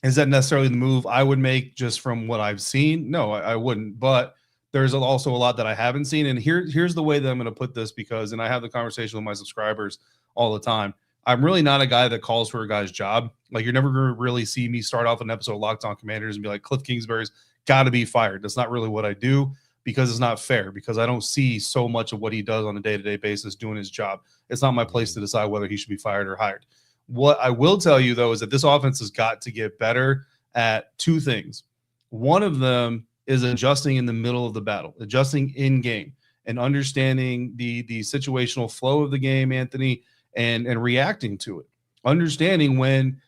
Is that necessarily the move I would make just from what I've seen? No, I wouldn't. But there's also a lot that I haven't seen. And here's the way that I'm going to put this, because, and I have the conversation with my subscribers all the time, I'm really not a guy that calls for a guy's job. Like, you're never going to really see me start off an episode of Locked On Commanders and be like, Cliff Kingsbury's got to be fired. That's not really what I do, because it's not fair, because I don't see so much of what he does on a day-to-day basis doing his job. It's not my place to decide whether he should be fired or hired. What I will tell you, though, is that this offense has got to get better at two things. One of them is adjusting in the middle of the battle, adjusting in game, and understanding the situational flow of the game, Anthony, and reacting to it. Understanding when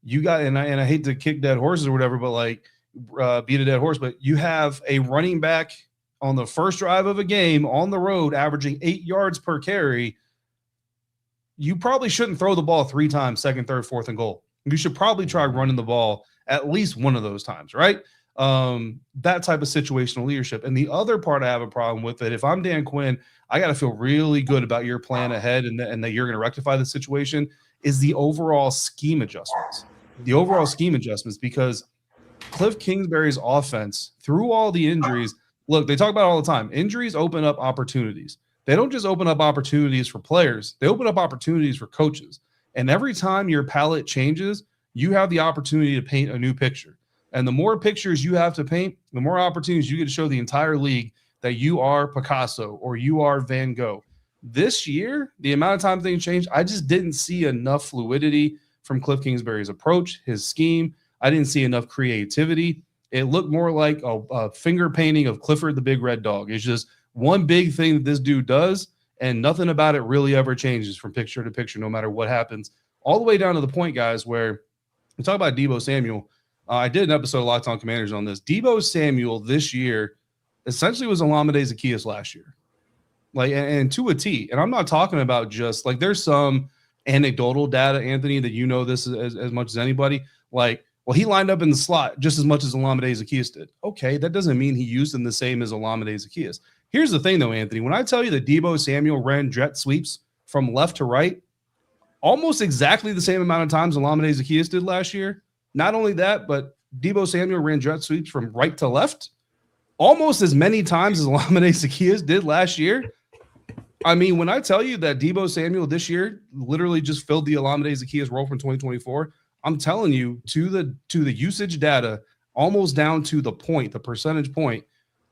you got, and I hate to kick dead horses or whatever, but like beat a dead horse, but you have a running back on the first drive of a game on the road averaging 8 yards per carry. You probably shouldn't throw the ball 3 times, second, third, fourth, and goal. You should probably try running the ball at least one of those times, right? That type of situational leadership. And the other part I have a problem with it, if I'm Dan Quinn, I got to feel really good about your plan ahead and that you're going to rectify the situation, is the overall scheme adjustments. The overall scheme adjustments, because Cliff Kingsbury's offense, through all the injuries, look, they talk about it all the time. Injuries open up opportunities. They don't just open up opportunities for players. They open up opportunities for coaches. And every time your palette changes, you have the opportunity to paint a new picture. And the more pictures you have to paint, the more opportunities you get to show the entire league that you are Picasso or you are Van Gogh. This year, the amount of time things changed, I just didn't see enough fluidity from Cliff Kingsbury's approach, his scheme. I didn't see enough creativity. It looked more like a finger painting of Clifford the Big Red Dog. It's just one big thing that this dude does, and nothing about it really ever changes from picture to picture, no matter what happens. All the way down to the point, guys, where we talk about Deebo Samuel. I did an episode of Locked On Commanders on this. Deebo Samuel this year essentially was Olamide Zaccheaus last year. Like, and to a T. And I'm not talking about just like there's some anecdotal data, Anthony, that you know this as much as anybody. Like, well, he lined up in the slot just as much as Olamide Zaccheaus did. Okay, that doesn't mean he used him the same as Olamide Zaccheaus. Here's the thing, though, Anthony. When I tell you that Deebo Samuel ran jet sweeps from left to right, almost exactly the same amount of times Olamide Zaccheaus did last year. Not only that, but Deebo Samuel ran jet sweeps from right to left almost as many times as Olamide Zaccheaus did last year. I mean, when I tell you that Deebo Samuel this year literally just filled the Olamide Zaccheaus role from 2024, I'm telling you, to the usage data, almost down to the point, the percentage point,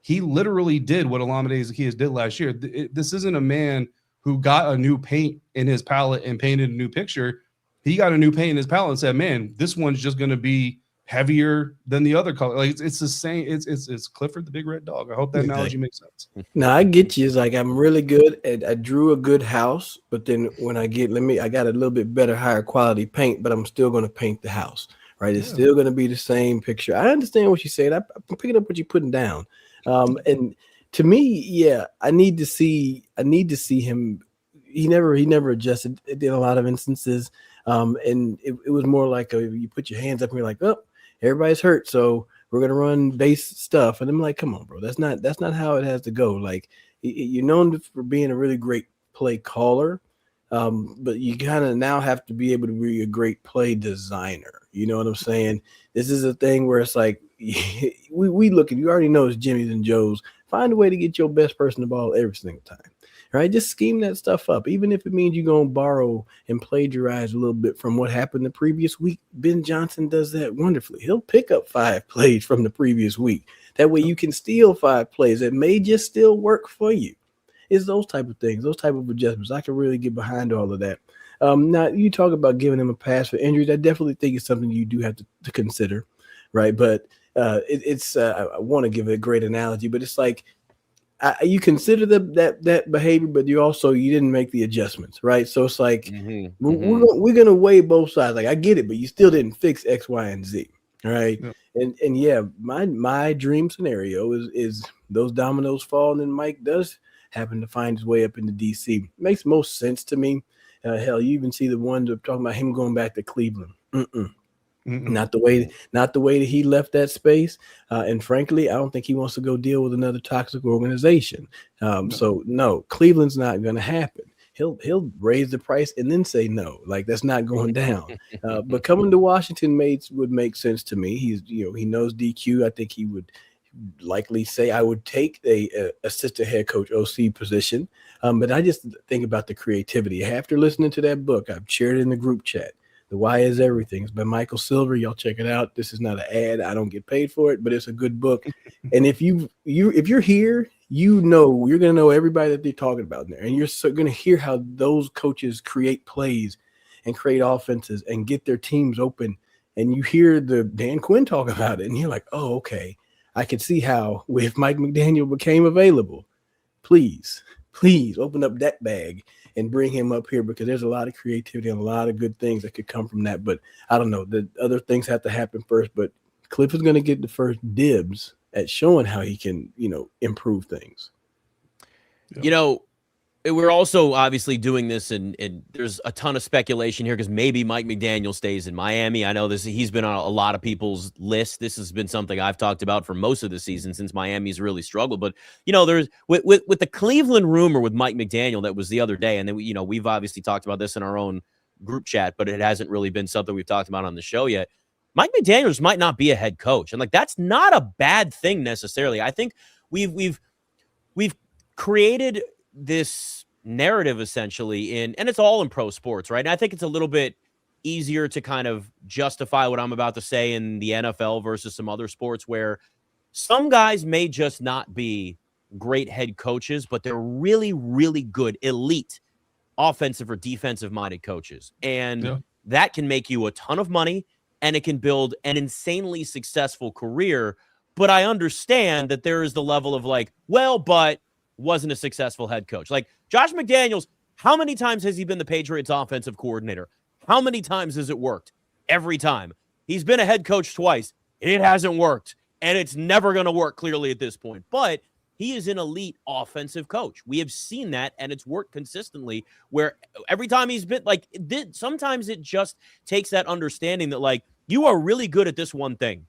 he literally did what Olamide Zaccheaus did last year. This isn't a man who got a new paint in his palette and painted a new picture. He got a new paint in his palette and said, man, this one's just going to be heavier than the other color. Like it's the same. It's Clifford the Big Red Dog. I hope that analogy makes sense. Now I get you. It's like I'm really good at I drew a good house, but then when I got a little bit better, higher quality paint, but I'm still going to paint the house. Right? It's still going to be the same picture. I understand what you're saying. I'm picking up what you're putting down. And to me, I need to see him. He never adjusted in a lot of instances. And it was more like you put your hands up and you're like, oh, everybody's hurt, so we're gonna run base stuff. And I'm like, come on, bro, that's not how it has to go. Like, you're known for being a really great play caller, but you kind of now have to be able to be a great play designer. You know what I'm saying? This is a thing where it's like we look at, you already know it's Jimmy's and Joe's. Find a way to get your best person the ball every single time. Right, just scheme that stuff up, even if it means you're going to borrow and plagiarize a little bit from what happened the previous week. Ben Johnson does that wonderfully. He'll pick up 5 plays from the previous week. That way you can steal 5 plays that may just still work for you. It's those type of things, those type of adjustments. I can really get behind all of that. Now, you talk about giving him a pass for injuries. I definitely think it's something you do have to consider, right? But I want to give it a great analogy, but it's like, you consider that behavior, but you didn't make the adjustments, right? So it's like we're gonna weigh both sides. Like, I get it, but you still didn't fix X, Y, and Z, right? Yeah. And yeah, my dream scenario is those dominoes fall, and then Mike does happen to find his way up into DC. Makes most sense to me. Hell, you even see the one talking about him going back to Cleveland. Not the way that he left that space, and frankly, I don't think he wants to go deal with another toxic organization. So no, Cleveland's not going to happen. He'll raise the price and then say no. Like, that's not going down. But coming to Washington would make sense to me. He knows DQ. I think he would likely say I would take a assistant head coach OC position. But I just think about the creativity. After listening to that book, I've shared it in the group chat. The Why is Everything. It's by Michael Silver. Y'all check it out. This is not an ad. I don't get paid for it, but it's a good book. And if you're here, you're going to know everybody that they're talking about there. And you're going to hear how those coaches create plays and create offenses and get their teams open. And you hear the Dan Quinn talk about it, and you're like, oh, okay. I can see how if Mike McDaniel became available, please open up that bag and bring him up here, because there's a lot of creativity and a lot of good things that could come from that. But I don't know, the other things have to happen first, but Cliff is going to get the first dibs at showing how he can, improve things. We're also obviously doing this, and there's a ton of speculation here because maybe Mike McDaniel stays in Miami. I know he's been on a lot of people's list. This has been something I've talked about for most of the season since Miami's really struggled. But there's with the Cleveland rumor with Mike McDaniel that was the other day, and then we've obviously talked about this in our own group chat, but it hasn't really been something we've talked about on the show yet. Mike McDaniels might not be a head coach, and that's not a bad thing necessarily. I think we've created this narrative essentially and it's all in pro sports, right? And I think it's a little bit easier to kind of justify what I'm about to say in the NFL versus some other sports where some guys may just not be great head coaches, but they're really, really good, elite offensive or defensive minded coaches. And that can make you a ton of money and it can build an insanely successful career. But I understand that there is the level of like, well, but wasn't a successful head coach. Like Josh McDaniels, how many times has he been the Patriots offensive coordinator? How many times has it worked? Every time. He's been a head coach twice. It hasn't worked. And it's never going to work clearly at this point. But he is an elite offensive coach. We have seen that, and it's worked consistently where every time he's been like, sometimes it just takes that understanding that like, you are really good at this one thing.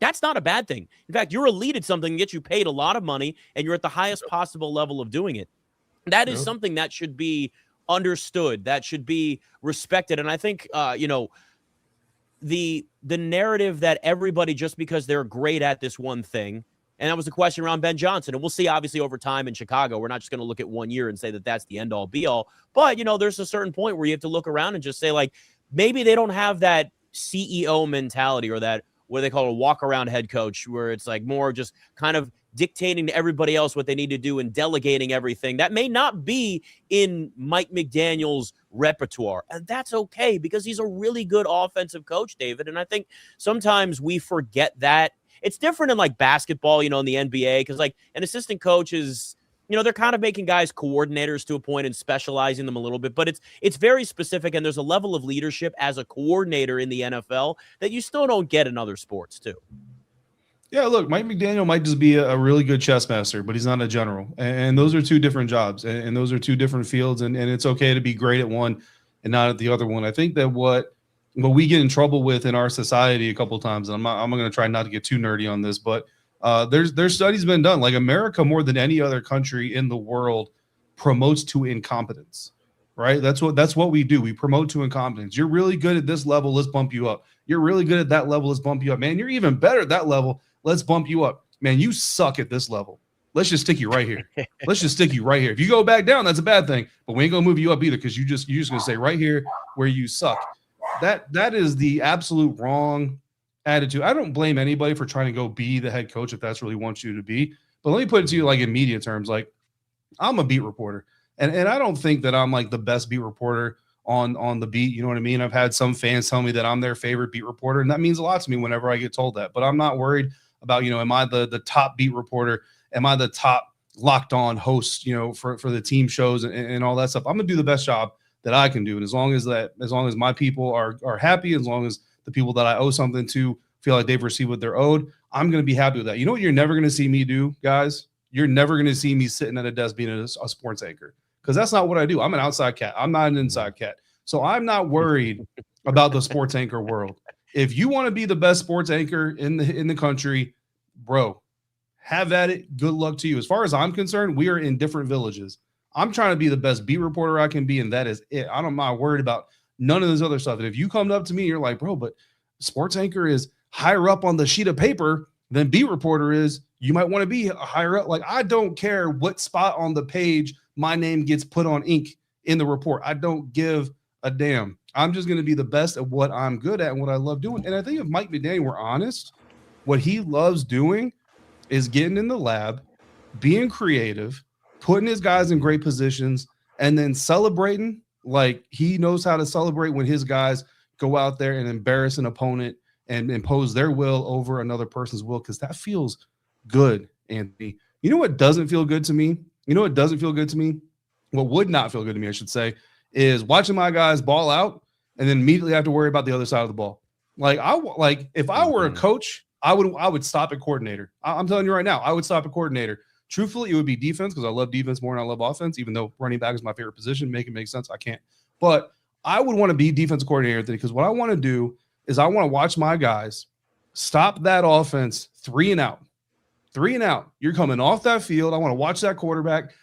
That's not a bad thing. In fact, you're elite at something that gets you paid a lot of money, and you're at the highest possible level of doing it. That is something that should be understood, that should be respected. And I think, the narrative that everybody, just because they're great at this one thing, and that was the question around Ben Johnson. And we'll see, obviously, over time in Chicago. We're not just going to look at 1 year and say that that's the end all be all. But, there's a certain point where you have to look around and just say, like, maybe they don't have that CEO mentality or that what they call a walk around head coach, where it's like more just kind of dictating to everybody else what they need to do and delegating everything. That may not be in Mike McDaniel's repertoire. And that's okay because he's a really good offensive coach, David. And I think sometimes we forget that. It's different in like basketball, in the NBA, because like an assistant coach is, they're kind of making guys coordinators to a point and specializing them a little bit, but it's very specific. And there's a level of leadership as a coordinator in the NFL that you still don't get in other sports too. Yeah, look, Mike McDaniel might just be a really good chess master, but he's not a general. And those are two different jobs, and those are two different fields, and it's okay to be great at one and not at the other one. I think that what we get in trouble with in our society a couple of times, and I'm going to try not to get too nerdy on this, but there's studies been done. Like America, more than any other country in the world, promotes to incompetence, right? That's what we do. We promote to incompetence. You're really good at this level, let's bump you up. You're really good at that level, let's bump you up. Man, you're even better at that level. Let's bump you up. Man, you suck at this level. Let's just stick you right here. Let's just stick you right here. If you go back down, that's a bad thing. But we ain't gonna move you up either because you're just gonna stay right here where you suck. That is the absolute wrong attitude. I don't blame anybody for trying to go be the head coach if that's really wants you to be. But let me put it to you like in media terms. Like I'm a beat reporter, and I don't think that I'm like the best beat reporter on the beat. You know what I mean? I've had some fans tell me that I'm their favorite beat reporter, and that means a lot to me whenever I get told that. But I'm not worried about, am I the top beat reporter? Am I the top locked on host, for the team shows and all that stuff? I'm gonna do the best job that I can do. And as long as my people are happy, as long as the people that I owe something to feel like they've received what they're owed, I'm gonna be happy with that. You know what you're never gonna see me do, guys? You're never gonna see me sitting at a desk being a sports anchor, because that's not what I do. I'm an outside cat. I'm not an inside cat. So I'm not worried about the sports anchor world. If you want to be the best sports anchor in the country, bro, have at it. Good luck to you. As far as I'm concerned, we are in different villages. I'm trying to be the best beat reporter I can be, and that is it. I'm not worried about none of this other stuff. And if you come up to me and you're like, bro, but sports anchor is higher up on the sheet of paper than beat reporter is, you might want to be higher up. Like, I don't care what spot on the page my name gets put on ink in the report. I don't give a damn. I'm just going to be the best at what I'm good at and what I love doing. And I think if Mike McDaniel were honest, what he loves doing is getting in the lab, being creative, putting his guys in great positions, and then celebrating like he knows how to celebrate when his guys go out there and embarrass an opponent and impose their will over another person's will, because that feels good, Anthony. You know what doesn't feel good to me? What would not feel good to me, I should say, is watching my guys ball out and then immediately have to worry about the other side of the ball. Like if I were a coach, I would stop at coordinator. I'm telling you right now, I would stop at coordinator. Truthfully, it would be defense, because I love defense more than I love offense, even though running back is my favorite position. Make it make sense. I can't. But I would want to be defensive coordinator, because what I want to do is I want to watch my guys stop that offense 3 and out. 3 and out. You're coming off that field. I want to watch that quarterback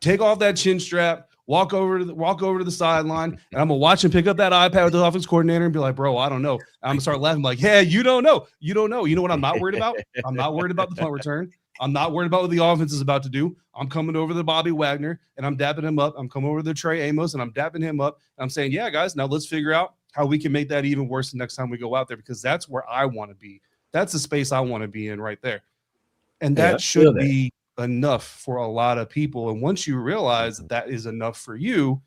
take off that chin strap, walk over to the sideline, and I'm gonna watch him pick up that iPad with the offense coordinator and be like, bro, I don't know. I'm gonna start laughing like, yeah, you don't know. You don't know. You know what I'm not worried about? I'm not worried about the punt return. I'm not worried about what the offense is about to do. I'm coming over to Bobby Wagner and I'm dapping him up. I'm coming over to Trey Amos and I'm dapping him up. And I'm saying, yeah, guys, now let's figure out how we can make that even worse the next time we go out there, because that's where I want to be. That's the space I want to be in right there. And that should be enough for a lot of people. And once you realize that is enough for you,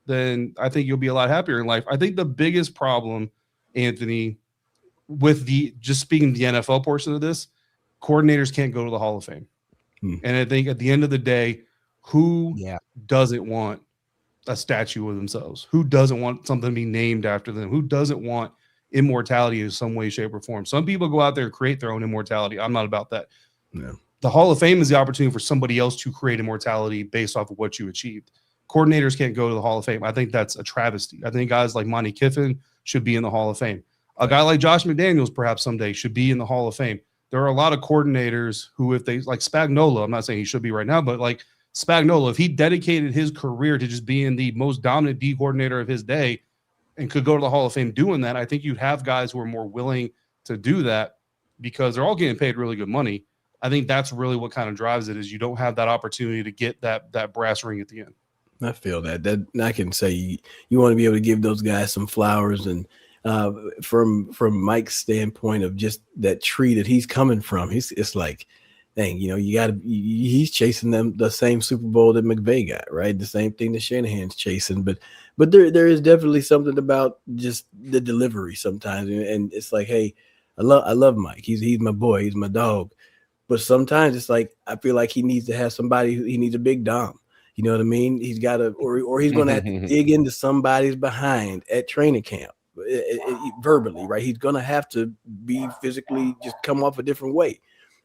then I think you'll be a lot happier in life. I think the biggest problem Anthony, with just speaking the NFL portion of this, coordinators can't go to the Hall of Fame. And I think at the end of the day, who doesn't want a statue of themselves? Who doesn't want something to be named after them? Who doesn't want immortality in some way, shape, or form? Some people go out there and create their own immortality. I'm not about that. No. The Hall of Fame is the opportunity for somebody else to create immortality based off of what you achieved. Coordinators can't go to the Hall of Fame. I think that's a travesty. I think guys like Monty Kiffin should be in the Hall of Fame. A guy like Josh McDaniels perhaps someday should be in the Hall of Fame. There are a lot of coordinators who, if they like Spagnuolo, I'm not saying he should be right now, but like Spagnuolo, if he dedicated his career to just being the most dominant D coordinator of his day and could go to the Hall of Fame doing that, I think you'd have guys who are more willing to do that because they're all getting paid really good money. I think that's really what kind of drives it, is you don't have that opportunity to get that brass ring at the end. I feel that I can say you want to be able to give those guys some flowers. And from Mike's standpoint of just that tree that he's coming from, it's like, dang, he's chasing them the same Super Bowl that McVay got, right? The same thing that Shanahan's chasing, but there is definitely something about just the delivery sometimes, and it's like, hey, I love Mike. He's my boy, he's my dog, but sometimes it's like I feel like he needs to have somebody. He needs a big Dom. You know what I mean? He's got to, or he's going to have to dig into somebody's behind at training camp. Verbally, right? He's gonna have to be physically just come off a different way.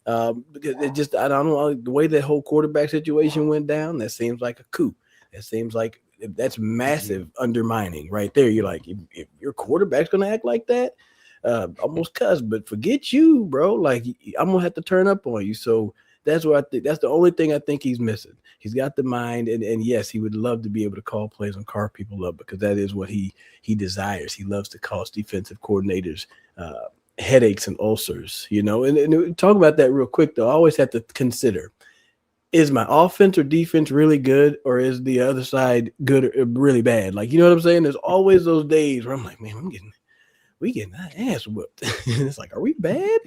Because I don't know, the way that whole quarterback situation went down, that seems like a coup. That seems like that's massive undermining right there. You're like, if your quarterback's gonna act like that, almost cuss, but forget you, bro. Like, I'm gonna have to turn up on you. So that's what I think. That's the only thing I think he's missing. He's got the mind, and yes, he would love to be able to call plays and carve people up, because that is what he desires. He loves to cause defensive coordinators headaches and ulcers, And talk about that real quick, though. I always have to consider: is my offense or defense really good, or is the other side good or really bad? Like, you know what I'm saying? There's always those days where I'm like, man, we getting our ass whooped. And it's like, are we bad?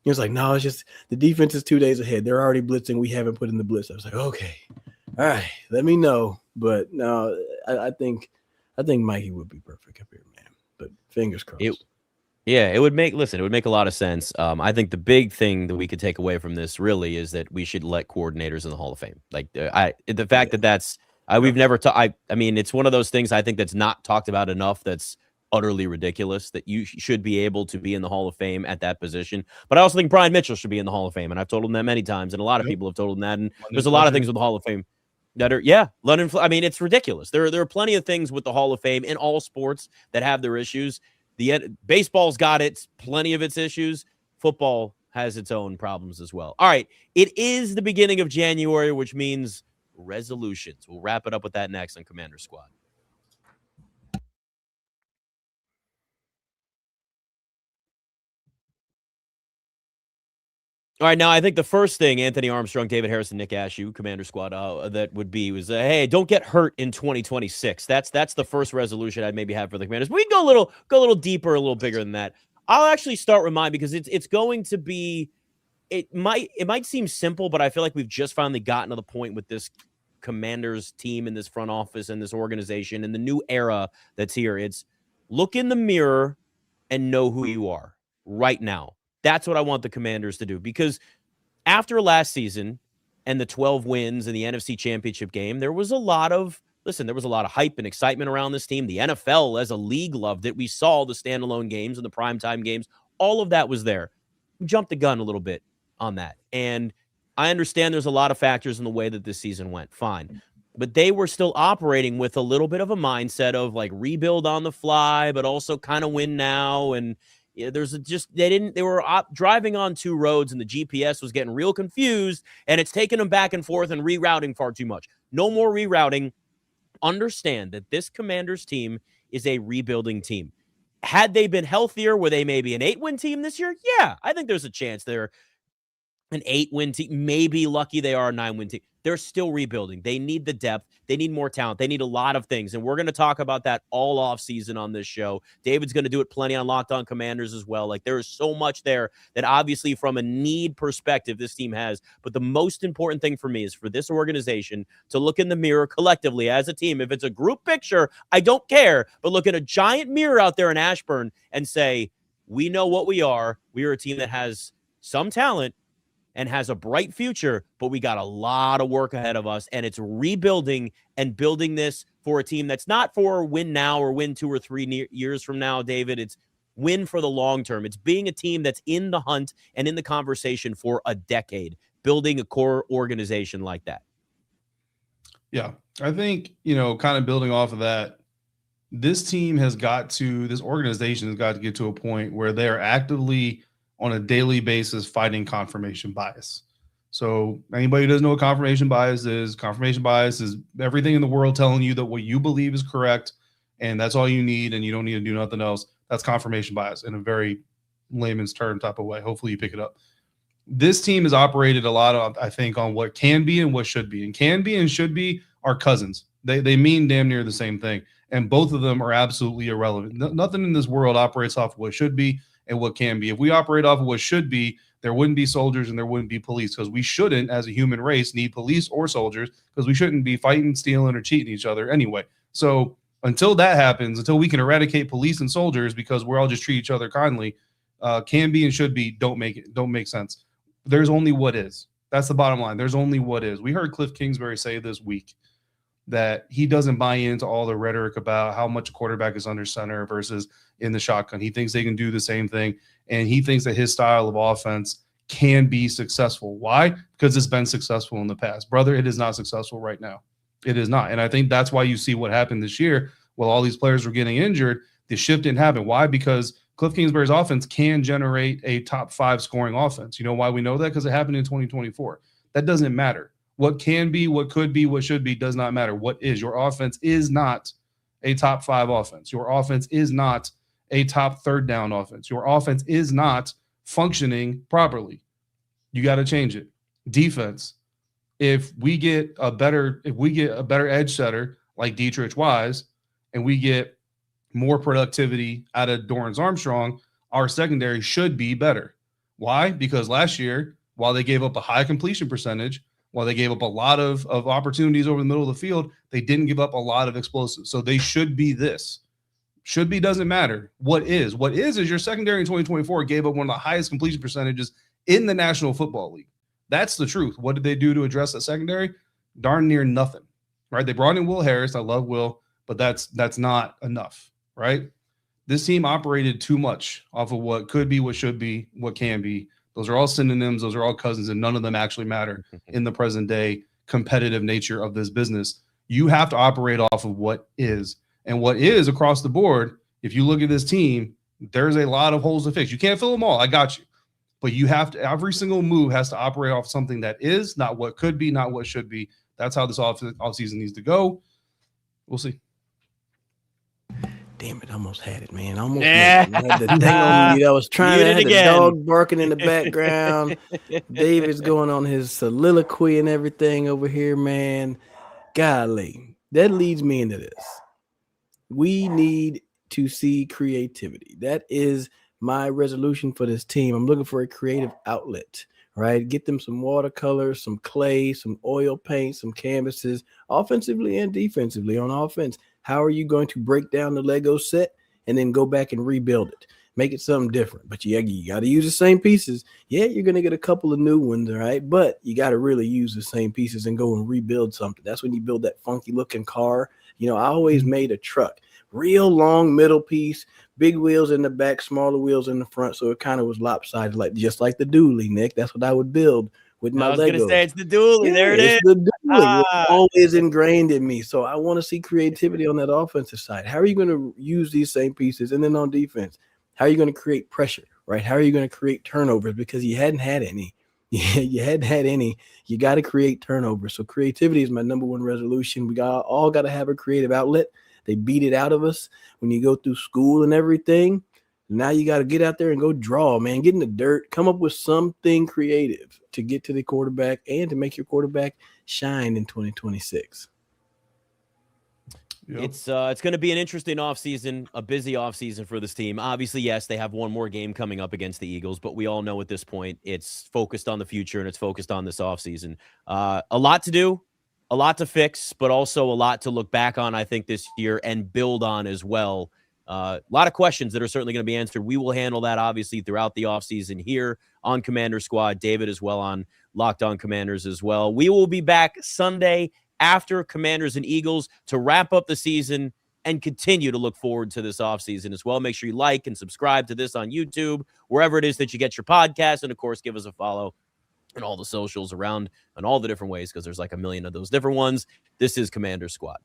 He was like, no, it's just the defense is 2 days ahead. They're already blitzing. We haven't put in the blitz. I was like, okay, all right, let me know. But no, I think Mikey would be perfect up here, man. But fingers crossed. It would make a lot of sense. I think the big thing that we could take away from this really is that we should let coordinators in the Hall of Fame. Like the fact that that's we've never I mean, it's one of those things I think that's not talked about enough. That's utterly ridiculous, that you should be able to be in the Hall of Fame at that position. But I also think Brian Mitchell should be in the Hall of Fame, and I've told him that many times, and a lot of people have told him that. And there's a lot of things with the Hall of Fame that are, London. I mean, it's ridiculous. There are plenty of things with the Hall of Fame in all sports that have their issues. Baseball's got plenty of its issues. Football has its own problems as well. All right, it is the beginning of January, which means resolutions. We'll wrap it up with that next on Commander Squad. All right, now I think the first thing Anthony Armstrong, David Harrison, Nick Ashew, Commander Squad, that would be was, hey, don't get hurt in 2026. That's the first resolution I'd maybe have for the Commanders. But we can go a little deeper, a little bigger than that. I'll actually start with mine, because it's going to be, it might seem simple, but I feel like we've just finally gotten to the point with this Commanders team and this front office and this organization and the new era that's here. It's look in the mirror and know who you are right now. That's what I want the Commanders to do, because after last season and the 12 wins in the NFC Championship game, there was a lot of hype and excitement around this team. The NFL as a league loved it. We saw the standalone games and the primetime games. All of that was there. We jumped the gun a little bit on that. And I understand there's a lot of factors in the way that this season went. Fine. But they were still operating with a little bit of a mindset of like rebuild on the fly, but also kind of win now. And they were driving on two roads, and the GPS was getting real confused, and it's taking them back and forth and rerouting far too much. No more rerouting. Understand that this Commanders team is a rebuilding team. Had they been healthier, were they maybe an 8-win team this year? Yeah, I think there's a chance there. an 8-win team. Maybe lucky they are a 9-win team. They're still rebuilding. They need the depth. They need more talent. They need a lot of things. And we're going to talk about that all off season on this show. David's going to do it plenty on Locked On Commanders as well. Like, there is so much there that obviously from a need perspective, this team has. But the most important thing for me is for this organization to look in the mirror collectively as a team. If it's a group picture, I don't care. But look at a giant mirror out there in Ashburn and say, we know what we are. We are a team that has some talent and has a bright future, but we got a lot of work ahead of us, and it's rebuilding and building this for a team that's not for win now or win 2 or 3 years from now, David. It's win for the long term. It's being a team that's in the hunt and in the conversation for a decade, building a core organization like that. Yeah, I think, kind of building off of that, this organization has got to get to a point where they are actively on a daily basis fighting confirmation bias. So anybody who doesn't know what confirmation bias is everything in the world telling you that what you believe is correct and that's all you need and you don't need to do nothing else. That's confirmation bias in a very layman's term type of way. Hopefully you pick it up. This team has operated a lot of, I think, on what can be and what should be. And can be and should be are cousins. They mean damn near the same thing. And both of them are absolutely irrelevant. Nothing in this world operates off what should be and what can be. If we operate off of what should be, there wouldn't be soldiers and there wouldn't be police, because we shouldn't, as a human race, need police or soldiers, because we shouldn't be fighting, stealing, or cheating each other anyway. So until that happens, until we can eradicate police and soldiers because we're all just treat each other kindly, can be and should be don't make sense. There's only what is. That's the bottom line. There's only what is. We heard Cliff Kingsbury say this week that he doesn't buy into all the rhetoric about how much a quarterback is under center versus in the shotgun. He thinks they can do the same thing, and he thinks that his style of offense can be successful. Why? Because it's been successful in the past. Brother, it is not successful right now. It is not. And I think that's why you see what happened this year. While all these players were getting injured, the shift didn't happen. Why? Because Cliff Kingsbury's offense can generate a top 5 scoring offense. You know why we know that? Because it happened in 2024. That doesn't matter. What can be, what could be, what should be does not matter. What is? Your offense is not a top 5 offense. Your offense is not a top 3rd down offense. Your offense is not functioning properly. You got to change it. Defense. If we get a better edge setter like Dietrich Wise, and we get more productivity out of Dorrance Armstrong, our secondary should be better. Why? Because last year, while they gave up a high completion percentage, while they gave up a lot of opportunities over the middle of the field, they didn't give up a lot of explosives. So they should be this. Should be doesn't matter. What is your secondary in 2024 gave up one of the highest completion percentages in the National Football League. That's the truth. What did they do to address that secondary? Darn near nothing, right? They brought in Will Harris. I love Will, but that's not enough, right? This team operated too much off of what could be, what should be, what can be. Those are all synonyms. Those are all cousins, and none of them actually matter in the present day competitive nature of this business. You have to operate off of what is. And what is across the board, if you look at this team, there's a lot of holes to fix. You can't fill them all. I got you. But you have to, every single move has to operate off something that is, not what could be, not what should be. That's how this offseason needs to go. We'll see. Damn it, I almost had it, man. I had the thing on mute. I was trying to have the dog barking in the background. David's going on his soliloquy and everything over here, man. Golly, that leads me into this. We need to see creativity. That is my resolution for this team. I'm looking for a creative outlet, right? Get them some watercolors, some clay, some oil paint, some canvases, offensively and defensively. On offense, how are you going to break down the Lego set and then go back and rebuild it? Make it something different. But you got to use the same pieces. Yeah, you're going to get a couple of new ones, all right? But you got to really use the same pieces and go and rebuild something. That's when you build that funky looking car. I always made a truck. Real long middle piece, big wheels in the back, smaller wheels in the front. So it kind of was lopsided, just like the dually, Nick. That's what I would build with my Legos. I was going to say it's the dually. Yeah, there it is. The dually. It's always ingrained in me. So I want to see creativity on that offensive side. How are you going to use these same pieces? And then on defense, how are you going to create pressure, right? How are you going to create turnovers? Because you hadn't had any. You hadn't had any. You got to create turnovers. So creativity is my number one resolution. We all got to have a creative outlet. They beat it out of us when you go through school and everything. Now you got to get out there and go draw, man. Get in the dirt. Come up with something creative to get to the quarterback and to make your quarterback shine in 2026. Yep. It's going to be an interesting offseason, a busy offseason for this team. Obviously, yes, they have one more game coming up against the Eagles, but we all know at this point it's focused on the future and it's focused on this offseason. A lot to do, a lot to fix, but also a lot to look back on, I think, this year and build on as well. A lot of questions that are certainly going to be answered. We will handle that, obviously, throughout the offseason here on Commander Squad. David as well on Locked On Commanders as well. We will be back Sunday after Commanders and Eagles to wrap up the season and continue to look forward to this offseason as well. Make sure you like and subscribe to this on YouTube, wherever it is that you get your podcast. And, of course, give us a follow on all the socials around and all the different ways because there's like a million of those different ones. This is Commander Squad.